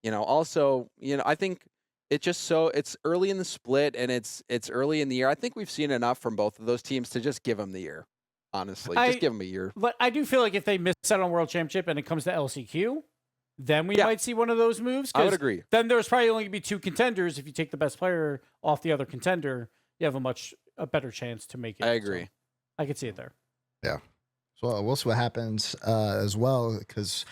also, I think it's early in the split and it's early in the year. I think we've seen enough from both of those teams to just give them the year. Honestly, just give them a year. But I do feel like if they miss out on World Championship and it comes to LCQ. Then we might see one of those moves. I would agree. Then there's probably only going to be 2 contenders. If you take the best player off the other contender, you have a better chance to make it. I agree. So I could see it there. Yeah. So we'll see what happens as well. Because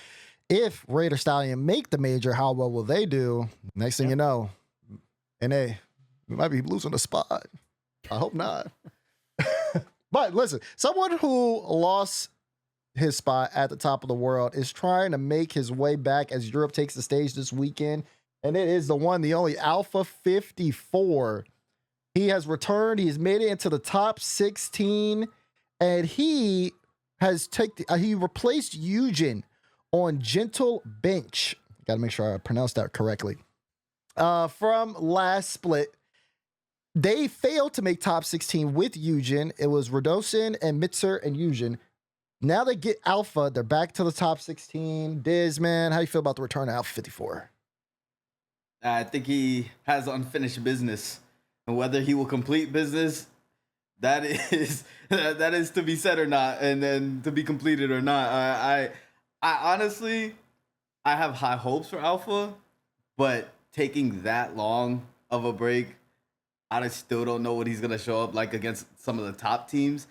if Raider Stallion make the major, how well will they do? Next thing you know, NA, we might be losing a spot. I hope not. But listen, someone who lost his spot at the top of the world is trying to make his way back as Europe takes the stage this weekend, and it is the one, the only Alpha 54. He has returned. He's made it into the top 16, and he replaced Eugen on Gentle Bench. Got to make sure I pronounced that correctly. From last split, they failed to make top 16 with Eugen. It was Radosin and Mitzer and Eugen. Now they get Alpha. They're back to the top 16. Diz, man, how you feel about the return of Alpha 54? I think he has unfinished business. And whether he will complete business, that is to be said or not, and then to be completed or not. I honestly, I have high hopes for Alpha, but taking that long of a break, I still don't know what he's going to show up like against some of the top teams.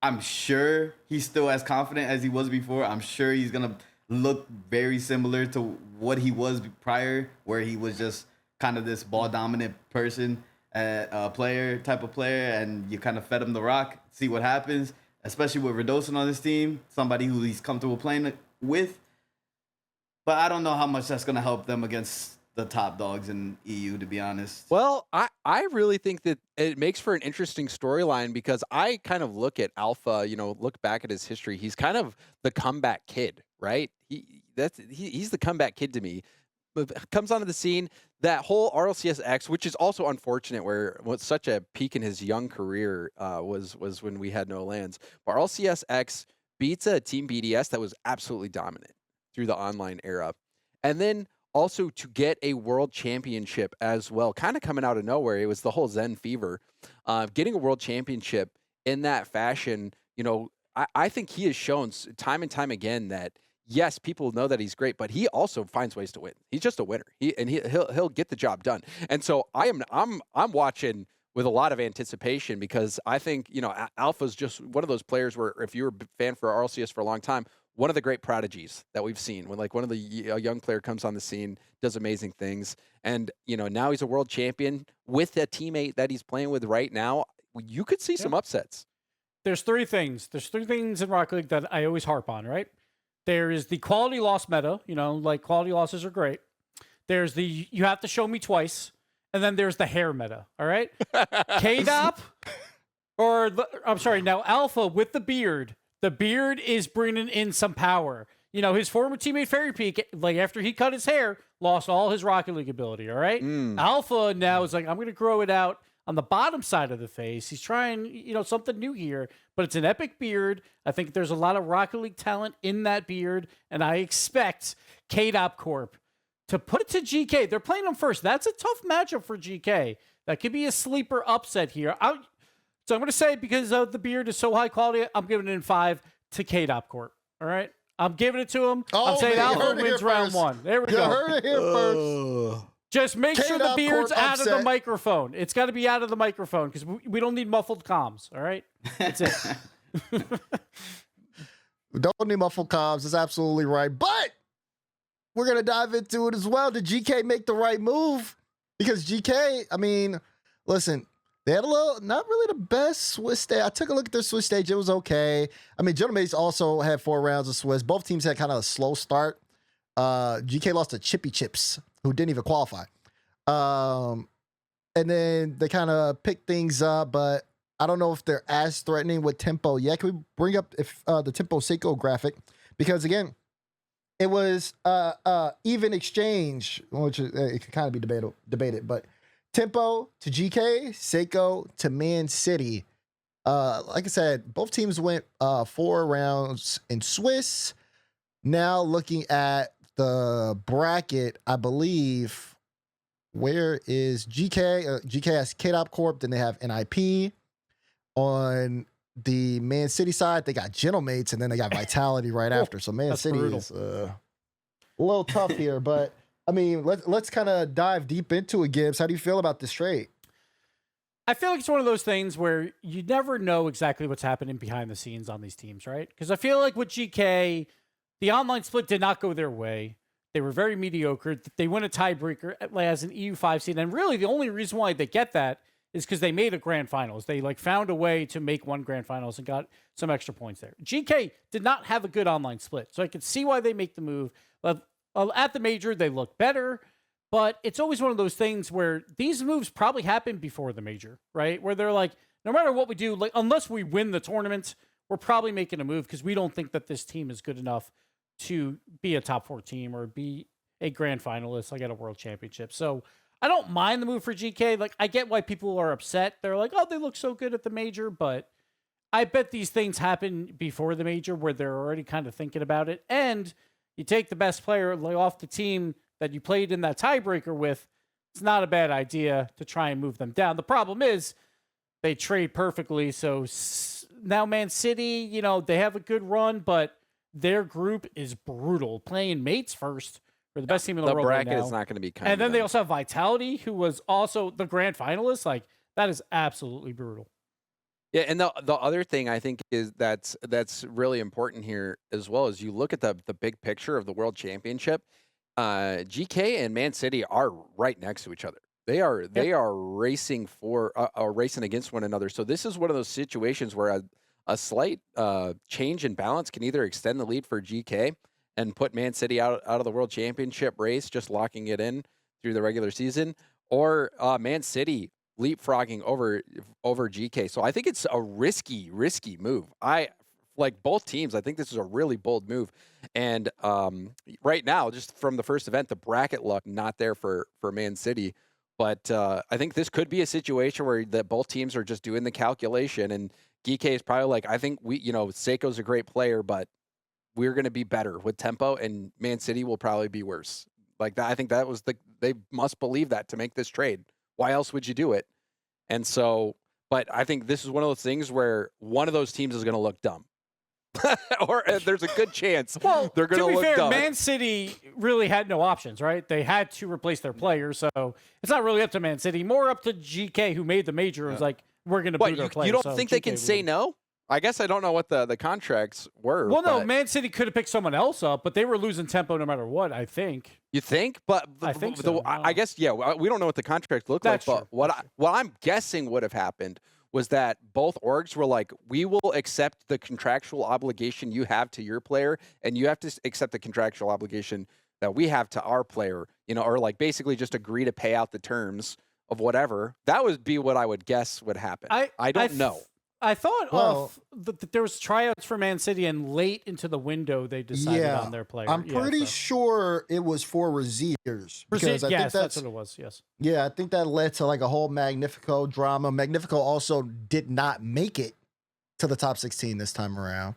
I'm sure he's still as confident as he was before. I'm sure he's going to look very similar to what he was prior, where he was just kind of this ball dominant person, type of player, and you kind of fed him the rock, see what happens. Especially with Radosin on this team, somebody who he's comfortable playing with. But I don't know how much that's going to help them against the top dogs in EU, to be honest. Well, I really think that it makes for an interesting storyline because I kind of look at Alpha, look back at his history. He's kind of the comeback kid, right? He's the comeback kid to me. Comes onto the scene, that whole RLCS-X, which is also unfortunate, where was such a peak in his young career was when we had no lands. But RLCS-X beats a Team BDS that was absolutely dominant through the online era. And then also to get a world championship as well, kind of coming out of nowhere. It was the whole Zen fever. Getting a world championship in that fashion, I think he has shown time and time again that yes, people know that he's great, but he also finds ways to win. He's just a winner. He'll get the job done. And so I'm watching with a lot of anticipation because I think, Alpha's just one of those players where if you're a fan for RLCS for a long time, one of the great prodigies that we've seen when one of the a young player comes on the scene, does amazing things. And, now he's a world champion with a teammate that he's playing with right now. You could see some upsets. There's three things. There's three things in Rocket League that I always harp on, right? There is the quality loss meta, quality losses are great. There's the you have to show me twice. And then there's the hair meta, all right? KDOP, now Alpha with the beard. The beard is bringing in some power. His former teammate Fairy Peak, after he cut his hair, lost all his Rocket League ability, all right? Alpha now is I'm going to grow it out on the bottom side of the face. He's trying, something new here, but it's an epic beard. I think there's a lot of Rocket League talent in that beard, and I expect KDOP Corp to put it to GK. They're playing them first. That's a tough matchup for GK. That could be a sleeper upset here. So I'm going to say because the beard is so high quality, I'm giving it in 5 to KDOP Corp. All right? I'm giving it to him. I'm saying Alpha wins round 1. There we go. You heard it here first. Just make sure the KDOP beard's Corp out of the upset. microphone. It's got to be out of the microphone because we don't need muffled comms. All right? That's it. We don't need muffled comms. That's absolutely right. But we're going to dive into it as well. Did GK make the right move? Because GK, listen, they had not really the best Swiss stage. I took a look at their Swiss stage. It was okay. Gentleman's also had 4 rounds of Swiss. Both teams had kind of a slow start. GK lost to Chippy Chips, who didn't even qualify. And then they kind of picked things up, but I don't know if they're as threatening with tempo yet. Can we bring up the tempo Seiko graphic? Because again, it was even exchange, which it could kind of be debated, but tempo to GK, Seiko to Man City. Like I said, both teams went 4 rounds in Swiss. Now looking at the bracket, I believe, where is GK? GK has KDOP Corp, then they have NIP. On the Man City side, they got Gentlemates, and then they got Vitality right after. So Man City brutal. Is a little tough here, but let's kind of dive deep into it, Gibbs. How do you feel about this trade? I feel like it's one of those things where you never know exactly what's happening behind the scenes on these teams, right? Because I feel like with GK, the online split did not go their way. They were very mediocre. They win a tiebreaker as an EU5 seed, and really the only reason why they get that is because they made a grand finals. They found a way to make one grand finals and got some extra points there. GK did not have a good online split, so I could see why they make the move. At the major, they look better, but it's always one of those things where these moves probably happened before the major, right? Where they're like, no matter what we do, unless we win the tournament, we're probably making a move because we don't think that this team is good enough to be a top 4 team or be a grand finalist at a world championship. So I don't mind the move for GK. I get why people are upset. They're like, oh, they look so good at the major, but I bet these things happen before the major where they're already kind of thinking about it. And you take the best player off the team that you played in that tiebreaker with, it's not a bad idea to try and move them down. The problem is they trade perfectly. So now Man City, they have a good run, but their group is brutal. Playing mates first. We're the best team in the world right now. The bracket is not going to be kind. And then they also have Vitality, who was also the grand finalist. That is absolutely brutal. Yeah, and the other thing I think is that's really important here as well is you look at the big picture of the World Championship. GK and Man City are right next to each other. They are racing racing against one another. So this is one of those situations where a slight change in balance can either extend the lead for GK and put Man City out of the World Championship race, just locking it in through the regular season, or Man City leapfrogging over GK. So I think it's a risky move. I like both teams. I think this is a really bold move. And right now, just from the first event, the bracket luck not there for Man City. But I think this could be a situation where that both teams are just doing the calculation, and GK is probably like, I think Seiko's a great player, but we're going to be better with tempo, and Man City will probably be worse. Like that, I think that was they must believe that to make this trade. Why else would you do it? And so, but I think this is one of those things where one of those teams is going to look dumb. Or there's a good chance they're going to look fair, dumb. Man City really had no options, right? They had to replace their players, so it's not really up to Man City. More up to GK, who made the major. It was like, we're going to boot our players. You don't so think they GK can say no? I guess I don't know what the contracts were. Well, no, Man City could have picked someone else up, but they were losing tempo no matter what, I think. You think? But I think so. I guess, yeah, we don't know what the contracts look That's like, true. but what I'm guessing would have happened was that both orgs were like, we will accept the contractual obligation you have to your player, and you have to accept the contractual obligation that we have to our player, or like basically just agree to pay out the terms of whatever. That would be what I would guess would happen. I don't know. I thought that there was tryouts for Man City, and late into the window they decided on their player. I'm pretty sure it was for Raziers. Because I think that's what it was, yes. Yeah, I think that led to like a whole Magnifico drama. Magnifico also did not make it to the top 16 this time around.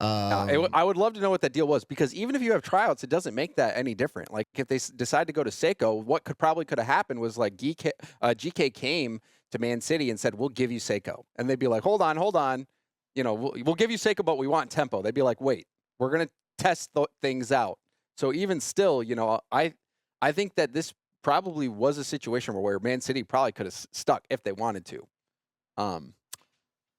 I would love to know what that deal was, because even if you have tryouts, it doesn't make that any different. Like if they decide to go to Seiko, what could have happened was like GK came to Man City and said, we'll give you Seiko. And they'd be like, hold on. We'll give you Seiko, but we want tempo. They'd be like, wait, we're going to test things out. So even still, I think that this probably was a situation where Man City probably could have stuck if they wanted to.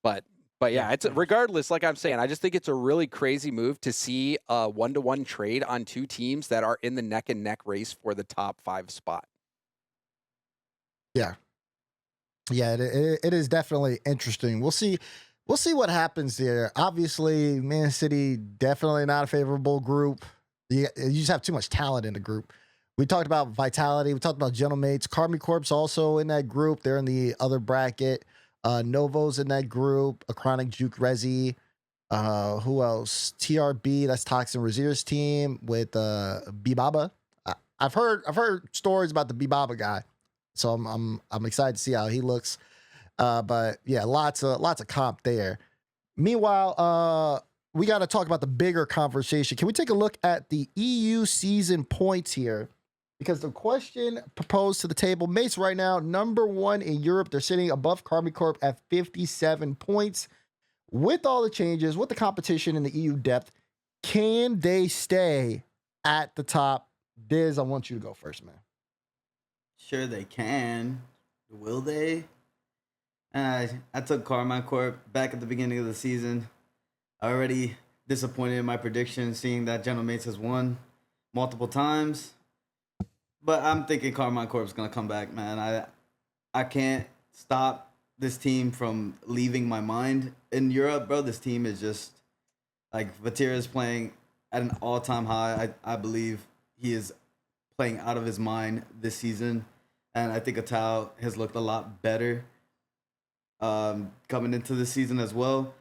But yeah, it's regardless, like I'm saying, I just think it's a really crazy move to see a 1-to-1 trade on two teams that are in the neck and neck race for the top 5 spot. Yeah. Yeah, it is definitely interesting. We'll see what happens there. Obviously, Man City definitely not a favorable group. You just have too much talent in the group. We talked about Vitality. We talked about Gentlemates. Karmi Corp's also in that group. They're in the other bracket. Novo's in that group. A Chronic Juke Rezi. Who else? TRB. That's Toxin Razier's team with Bibaba. I've heard stories about the Bibaba guy. So I'm excited to see how he looks. But yeah, lots of comp there. Meanwhile, we got to talk about the bigger conversation. Can we take a look at the EU season points here? Because the question proposed to the table, Mace right now, #1 in Europe. They're sitting above Karmi Corp at 57 points. With all the changes, with the competition in the EU depth, can they stay at the top? Diz, I want you to go first, man. Sure they can. Will they? I took Karmi Corp back at the beginning of the season. Already disappointed in my prediction, seeing that Gentlemates has won multiple times. But I'm thinking Karmi Corp's going to come back, man. I can't stop this team from leaving my mind. In Europe, bro, this team is just, like, Vatira is playing at an all-time high. I believe he is playing out of his mind this season. And I think Atau has looked a lot better coming into the season as well.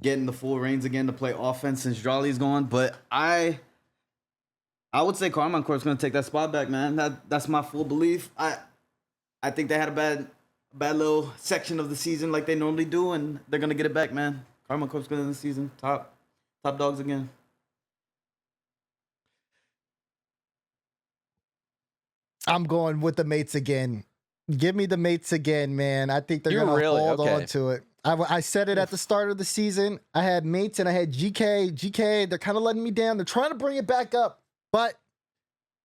Getting the full reins again to play offense since Jolly's gone. But I would say Karmi Corp's going to take that spot back, man. That's my full belief. I think they had a bad little section of the season like they normally do, and they're going to get it back, man. Karmi Corp's going to end the season. Top dogs again. I'm going with the mates again. Give me the mates again, man. I think they're going to hold on to it. I said it at the start of the season. I had mates and I had GK. GK, they're kind of letting me down. They're trying to bring it back up, but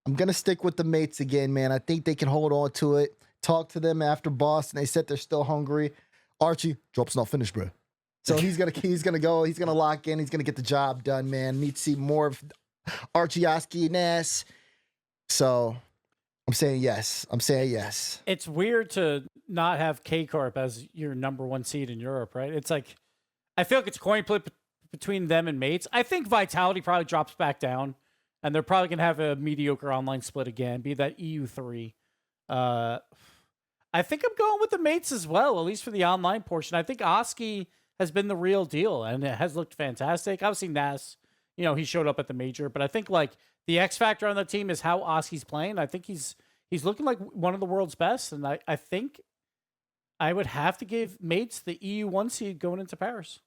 I'm going to stick with the mates again, man. I think they can hold on to it. Talk to them after Boston. They said they're still hungry. Archie, drop's not finished, bro. So he's gonna go, he's gonna lock in, he's gonna get the job done, man. Need to see more of Archie, Oski, Ness. So I'm saying yes. It's weird to not have K-Corp as your number 1 seed in Europe, right? It's like, I feel like it's coin flip between them and Mates. I think Vitality probably drops back down, and they're probably going to have a mediocre online split again, be that EU3. I think I'm going with the Mates as well, at least for the online portion. I think Oski has been the real deal, and it has looked fantastic. Obviously, Nas, he showed up at the major, but I think, like, the X factor on the team is how Oski's playing. I think he's looking like one of the world's best, and I think I would have to give Mates the EU1 seed going into Paris.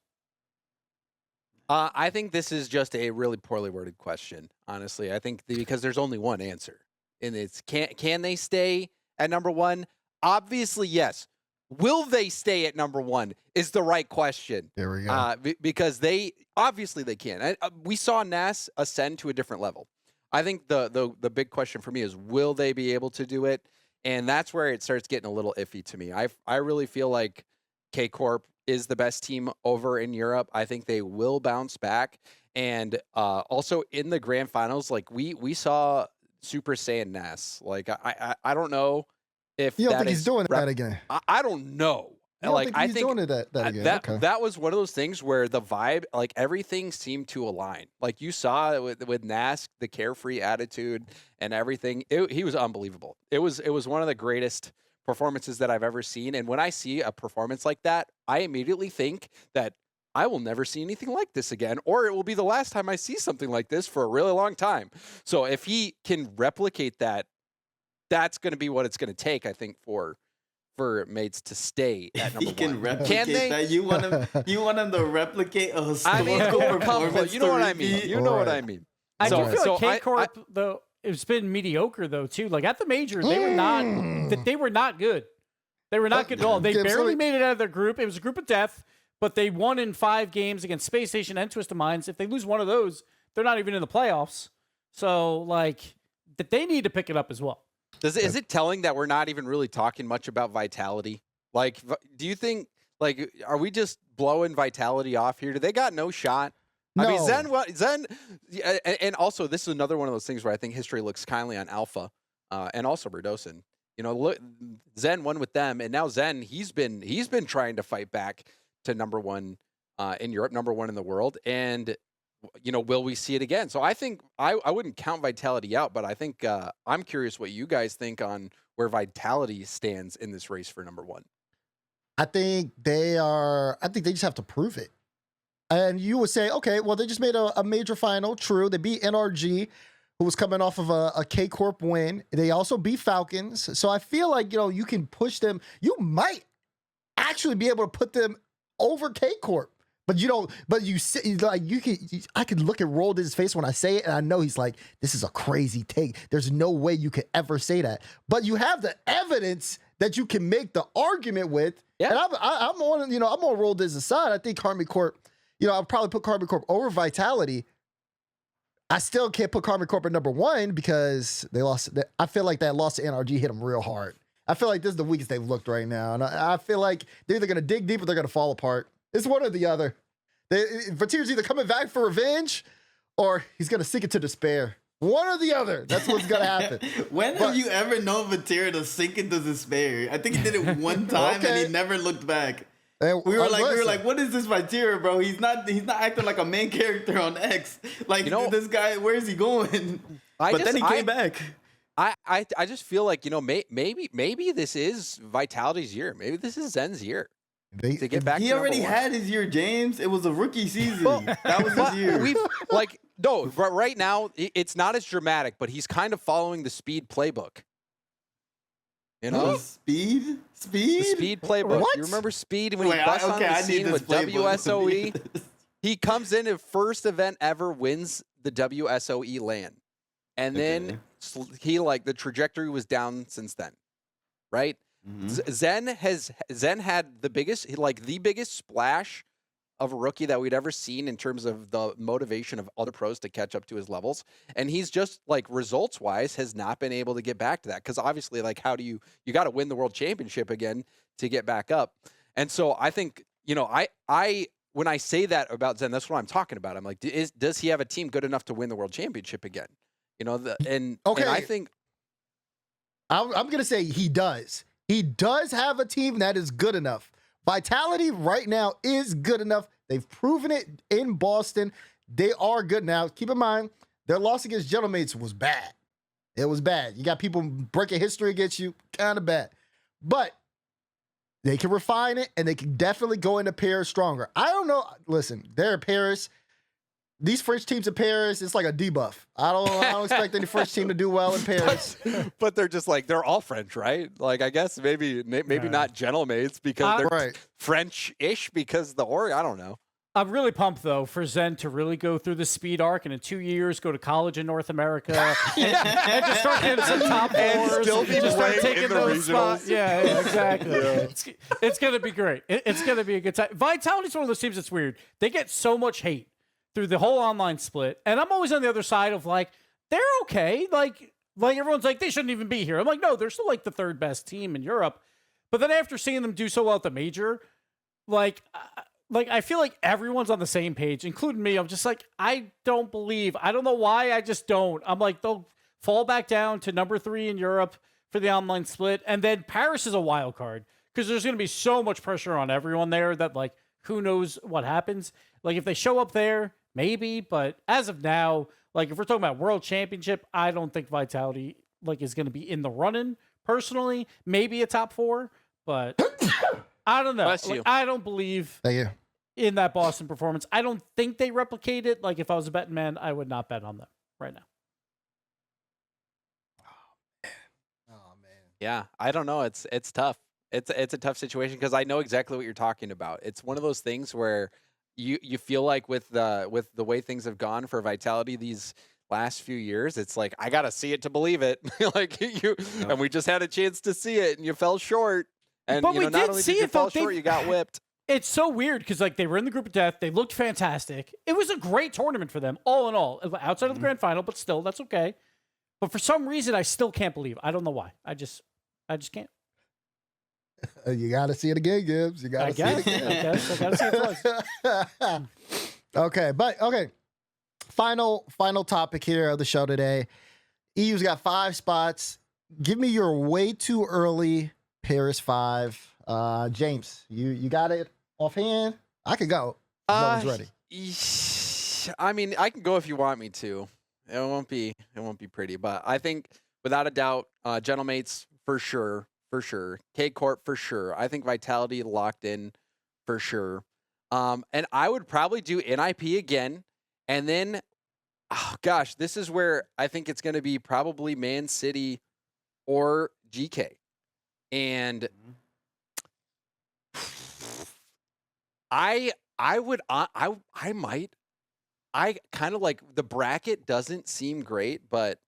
I think this is just a really poorly worded question, honestly. I think because there's only one answer, and it's can they stay at number 1? Obviously, yes. Will they stay at number 1 is the right question. There we go. Because they can. We saw Nas ascend to a different level. I think the big question for me is, will they be able to do it? And that's where it starts getting a little iffy to me. I really feel like K-Corp is the best team over in Europe. I think they will bounce back. And also in the grand finals, like we saw Super Saiyan Nas. Like I don't know if you don't think he's doing that again. I don't know. You don't think he's doing that again. Okay. That was one of those things where the vibe, like everything seemed to align. Like you saw with Nas, the carefree attitude and everything. He was unbelievable. It was one of the greatest performances that I've ever seen. And when I see a performance like that, I immediately think that I will never see anything like this again, or it will be the last time I see something like this for a really long time. So if he can replicate that, that's going to be what it's going to take, I think, for Mates to stay at number 1. Can replicate that? You want him to replicate a historical performance? You know what I mean. You know what I mean. I do feel like K-Corp, though, it's been mediocre, though, too. Like, at the major, they were not good. They were not good at all. They barely made it out of their group. It was a group of death, but they won in 5 games against Space Station and Twisted Minds. If they lose one of those, they're not even in the playoffs. So, like, that they need to pick it up as well. Is it telling that we're not even really talking much about Vitality? Like, do you think, like, are we just blowing Vitality off here? Do they got no shot? No. I mean, Zen, and also this is another one of those things where I think history looks kindly on Alpha, and also Berdosin. Look, Zen won with them, and now Zen he's been trying to fight back to number 1 in Europe, number 1 in the world, and will we see it again? So I think I wouldn't count Vitality out, but I think I'm curious what you guys think on where Vitality stands in this race for number 1. I think they just have to prove it. And you would say, okay, well, they just made a major final. True. They beat NRG, who was coming off of a K-Corp win. They also beat Falcons. So I feel like, you can push them. You might actually be able to put them over K-Corp. But you don't, I could look at Rold's face when I say it, and I know he's like, this is a crazy take. There's no way you could ever say that. But you have the evidence that you can make the argument with. Yeah. And I'm on Rold's side. I think Karmic Corp, I'll probably put Karmic Corp over Vitality. I still can't put Karmic Corp at number 1 because they lost. I feel like that loss to NRG hit them real hard. I feel like this is the weakest they've looked right now. And I feel like they're either going to dig deep or they're going to fall apart. It's one or the other. Vatir's either coming back for revenge or he's going to sink into despair. One or the other. That's what's going to happen. Have you ever known Vatir to sink into despair? I think he did it one time and he never looked back. And we were like, what is this Vatir, bro? He's not acting like a main character on X. Like, this guy, where is he going? Then he came back. I just feel like, maybe this is Vitality's year. Maybe this is Zen's year. To get back, he already had his year, James. It was a rookie season. That was his year. But right now it's not as dramatic. But he's kind of following the Speed playbook. Speed, the Speed playbook. What? You remember Speed when he busts on the scene with WSOE? He comes in and first event ever wins the WSOE LAN, and then the trajectory was down since then, right? Mm-hmm. Zen had the biggest splash of a rookie that we'd ever seen in terms of the motivation of other pros to catch up to his levels, and he's just results wise has not been able to get back to that because obviously how do you got to win the world championship again to get back up, And so I think, you know, I when I say that about Zen, that's what I'm talking about. I'm like, does he have a team good enough to win the world championship again? You know, and I think I'm going to say he does. He does have a team that is good enough. Vitality right now is good enough. They've proven it in Boston. They are good now. Keep in mind, their loss against Gentlemates was bad. It was bad. You got people breaking history against you, kind of bad. But they can refine it, and they can definitely go into Paris stronger. I don't know. Listen, they're in Paris. These French teams in Paris, it's like a debuff. I don't expect any French team to do well in Paris. But they're just like, they're all French, right? Like, I guess maybe not Gentlemates because they're French-ish because I don't know. I'm really pumped, though, for Zen to really go through the speed arc and in 2 years go to college in North America and just start getting some top fours. Still be just start playing taking in the those spots. regionals. Yeah, exactly. It's going to be great. It's going to be a good time. Vitality's one of those teams that's weird. They get so much hate through the whole online split. And I'm always on the other side of, like, they're okay. Like everyone's like, they shouldn't even be here. I'm like, no, they're still, like, the third best team in Europe. But then after seeing them do so well at the major, like I feel like everyone's on the same page, including me. I'm just like, I don't know why, I just don't. I'm like, they'll fall back down to number 3 in Europe for the online split. And then Paris is a wild card because there's going to be so much pressure on everyone there that, like, who knows what happens. Like, if they show up there, maybe. But as of now, like, if we're talking about world championship, I don't think Vitality, like, is going to be in the running personally. Maybe a top 4, but I don't know. Like, I don't believe in that Boston performance. I don't think they replicate it. Like, if I was a betting man, I would not bet on them right now. Oh man. Yeah, I don't know. It's tough. It's a tough situation because I know exactly what you're talking about. It's one of those things where you feel like with the way things have gone for Vitality these last few years, it's like, I gotta see it to believe it. Like and we just had a chance to see it, and you fell short. And but we not did only see did you it, fall though. short, you got whipped. It's so weird because, like, they were in the group of death. They looked fantastic. It was a great tournament for them, all in all, outside of the grand final, but still, that's okay. But for some reason, I still can't believe. I don't know why. I just can't. You got to see it again, Gibbs. You got to see it again. I guess. I got to see it twice. Okay. Final topic here of the show today. EU's got 5 spots. Give me your way too early Paris 5. James, you got it offhand? I could go. No one's ready. I mean, I can go if you want me to. It won't be pretty, but I think without a doubt, Gentlemates for sure. K-Corp for sure. I think Vitality locked in for sure. And I would probably do NIP again. And then, oh gosh, this is where I think it's going to be probably Man City or GK. And I kind of like, the bracket doesn't seem great, but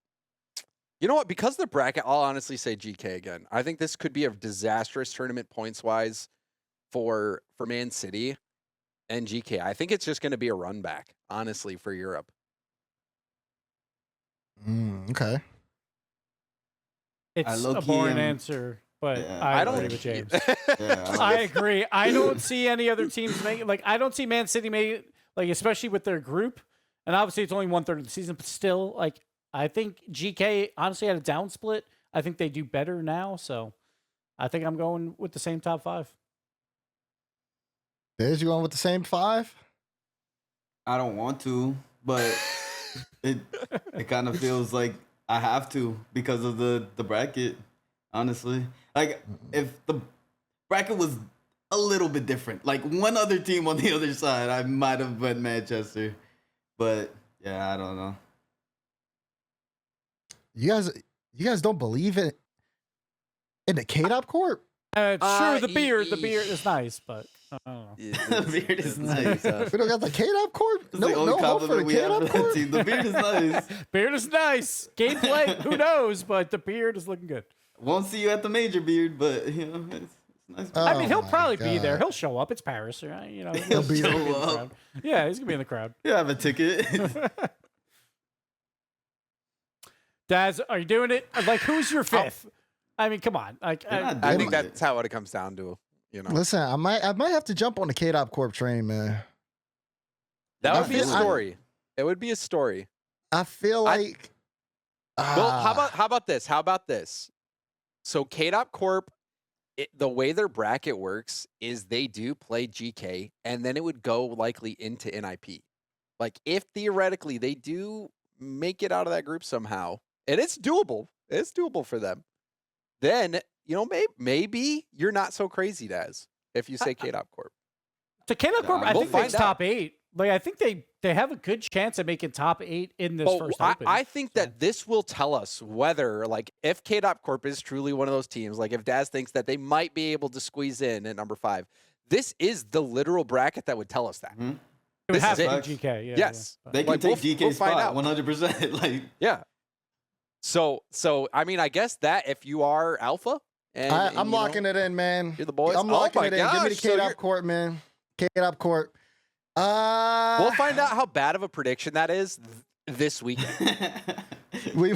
you know what? Because of the bracket, I'll honestly say GK again. I think this could be a disastrous tournament points-wise for Man City and GK. I think it's just going to be a run back, honestly, for Europe. Okay. It's a boring answer, but Yeah, I agree with James. I agree. I don't see any other teams making, like, I don't see Man City making, like, especially with their group. And obviously it's only 1/3 of the season, but still, like, I think GK honestly had a down split. I think they do better now, so I think I'm going with the same top 5. There's you going with the same 5? I don't want to, but it kind of feels like I have to because of the bracket, honestly. Like, if the bracket was a little bit different, like one other team on the other side, I might have bet Manchester. But yeah, I don't know. You guys don't believe in the K-Dop Corp? Sure, the beard is nice, but I don't know. The beard is nice. We don't got the K-Dop Corp? It's the only compliment we have for the team. The beard is nice. Beard is nice. Gameplay, who knows? But the beard is looking good. Won't see you at the major, beard, but you know, it's nice. I mean, he'll probably be there. He'll show up. It's Paris, right? You know, He'll be in there. the crowd. Yeah, he's gonna be in the crowd. You have a ticket. Daz, are you doing it? Like, who's your 5th? I mean, come on. Like, I think that's how it comes down to. You know, Listen, I might have to jump on the K-Dop Corp train, man. that would be a Absolutely. story. It would be a story. I feel like. Well, how about this? How about this? So K-Dop Corp, the way their bracket works is they do play GK, and then it would go likely into NIP. Like if theoretically they do make it out of that group somehow, and it's doable for them, then maybe you're not so crazy, Daz, if you say K-Dop Corp. To K-Dop Corp, I we'll think find it's out. top 8. Like I think they have a good chance of making top 8 in this first Open. I think that this will tell us whether, like, if K-Dop Corp is truly one of those teams, like if Daz thinks that they might be able to squeeze in at number 5, this is the literal bracket that would tell us that. Mm-hmm. It would have to it. be GK. Yeah, Yes. yeah. They can Like, take we'll GK's find spot out. 100%. Like, Yeah. So I mean, I guess that if you are Alpha, and I'm locking it in, man. you're the boys. I'm locking my it in. Give me the gosh, so K-Dop you're- Corp, man. K-Dop Corp. We'll find out how bad of a prediction that is this weekend. We,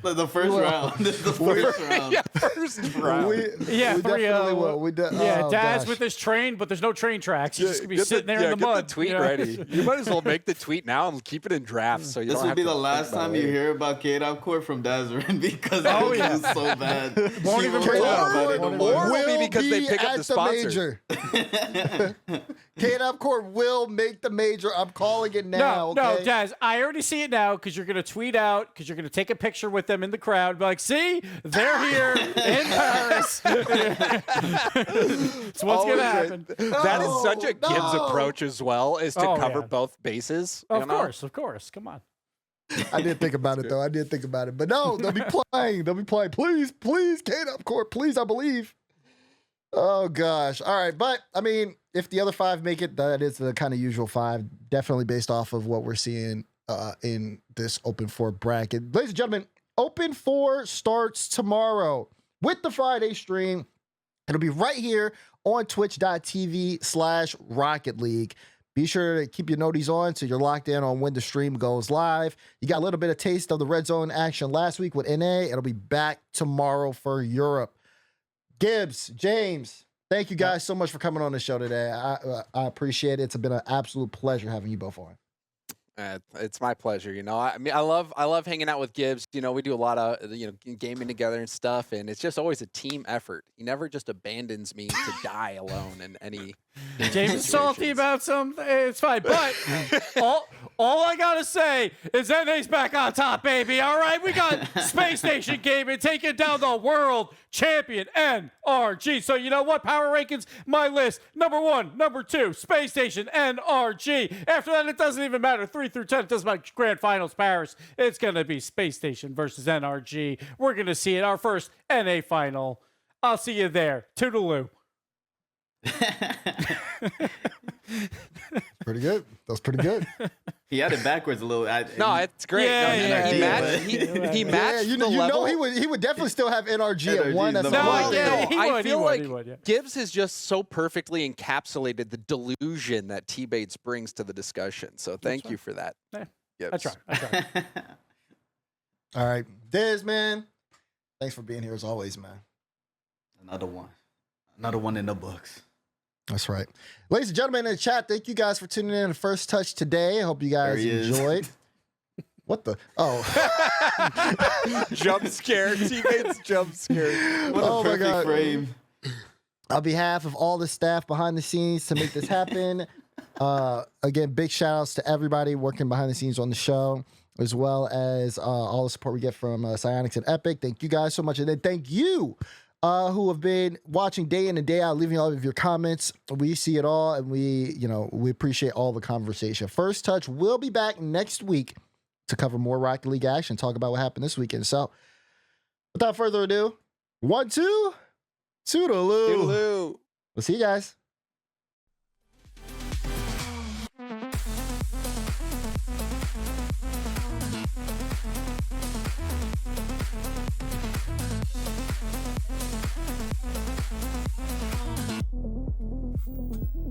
the first round. This is the first round. Yeah, first round. we Yeah, definitely 3-0. will. Yeah, oh, Daz gosh. with this train, but there's no train tracks. He's just gonna be Get sitting there in the get mud. the tweet you know? ready. You might as well make the tweet now and keep it in drafts. So you This don't would have be to the think last about time it you later. hear about K-Dop Corp from Dazrin because Oh, it yeah. was so bad. Won't even He bring it talk up. about it Won't no even- more. Or it'll be because they pick up at the sponsor. major. K-Dop Corp will make the major. I'm calling it now. No, okay? Daz, I already see it now because you're going to tweet out, because you're going to take a picture with them in the crowd. Be like, see, they're here in Paris. It's what's going to happen. That is such a Gibbs No. approach as well, is to Oh, cover yeah. both bases. Of you know? course. Come on. I did think about it, though. I did think about it. But no, they'll be playing. They'll be playing. Please, K-Dop Corp. Please, I believe. Oh, gosh. All right. But, I mean, if the other 5 make it, that is the kind of usual 5. Definitely based off of what we're seeing in this Open 4 bracket. Ladies and gentlemen, Open 4 starts tomorrow with the Friday stream. It'll be right here on twitch.tv/Rocket League. Be sure to keep your noties on so you're locked in on when the stream goes live. You got a little bit of taste of the red zone action last week with NA. It'll be back tomorrow for Europe. Gibbs, James, thank you guys so much for coming on the show today. I appreciate it. It's been an absolute pleasure having you both on. It's my pleasure. You know, I mean, I love hanging out with Gibbs. You know, we do a lot of gaming together and stuff, and it's just always a team effort. He never just abandons me to die alone in any. James is salty situations. about something. It's fine. But all I got to say is NA's back on top, baby. All right? We got Space Station Gaming taking down the world champion NRG. So you know what? Power rankings, my list. Number 1, number 2, Space Station NRG. After that, it doesn't even matter. 3 through 10, it doesn't matter. Grand Finals, Paris. It's going to be Space Station versus NRG. We're going to see it. Our first NA final. I'll see you there. Toodaloo. Pretty good. That was pretty good. He had it backwards a little. No, it's great. Yeah, no, he yeah, matched. yeah. He matched you the know level. he would definitely still have NRG at NRG 1. That's is number one one. thing. yeah, he I would, feel he like would, yeah. Gibbs has just so perfectly encapsulated the delusion that T-Bates brings to the discussion. So thank you for that. Yeah, Gibbs. I try. All right. Diz, man. Thanks for being here as always, man. Another one in the books. That's right. Ladies and gentlemen in the chat, thank you guys for tuning in to First Touch today. I hope you guys There he is. enjoyed. What the? Oh. Jump scare. T-Bates jump scare. What a Oh my perfect God. frame. On behalf of all the staff behind the scenes to make this happen, again, big shout outs to everybody working behind the scenes on the show, as well as all the support we get from Psyonix and Epic. Thank you guys so much. And then thank you who have been watching day in and day out, leaving all of your comments. We see it all, and we appreciate all the conversation. First Touch will be back next week to cover more Rocket League action, talk about what happened this weekend. So, without further ado, 1, 2, toodaloo. Toodaloo. We'll see you guys.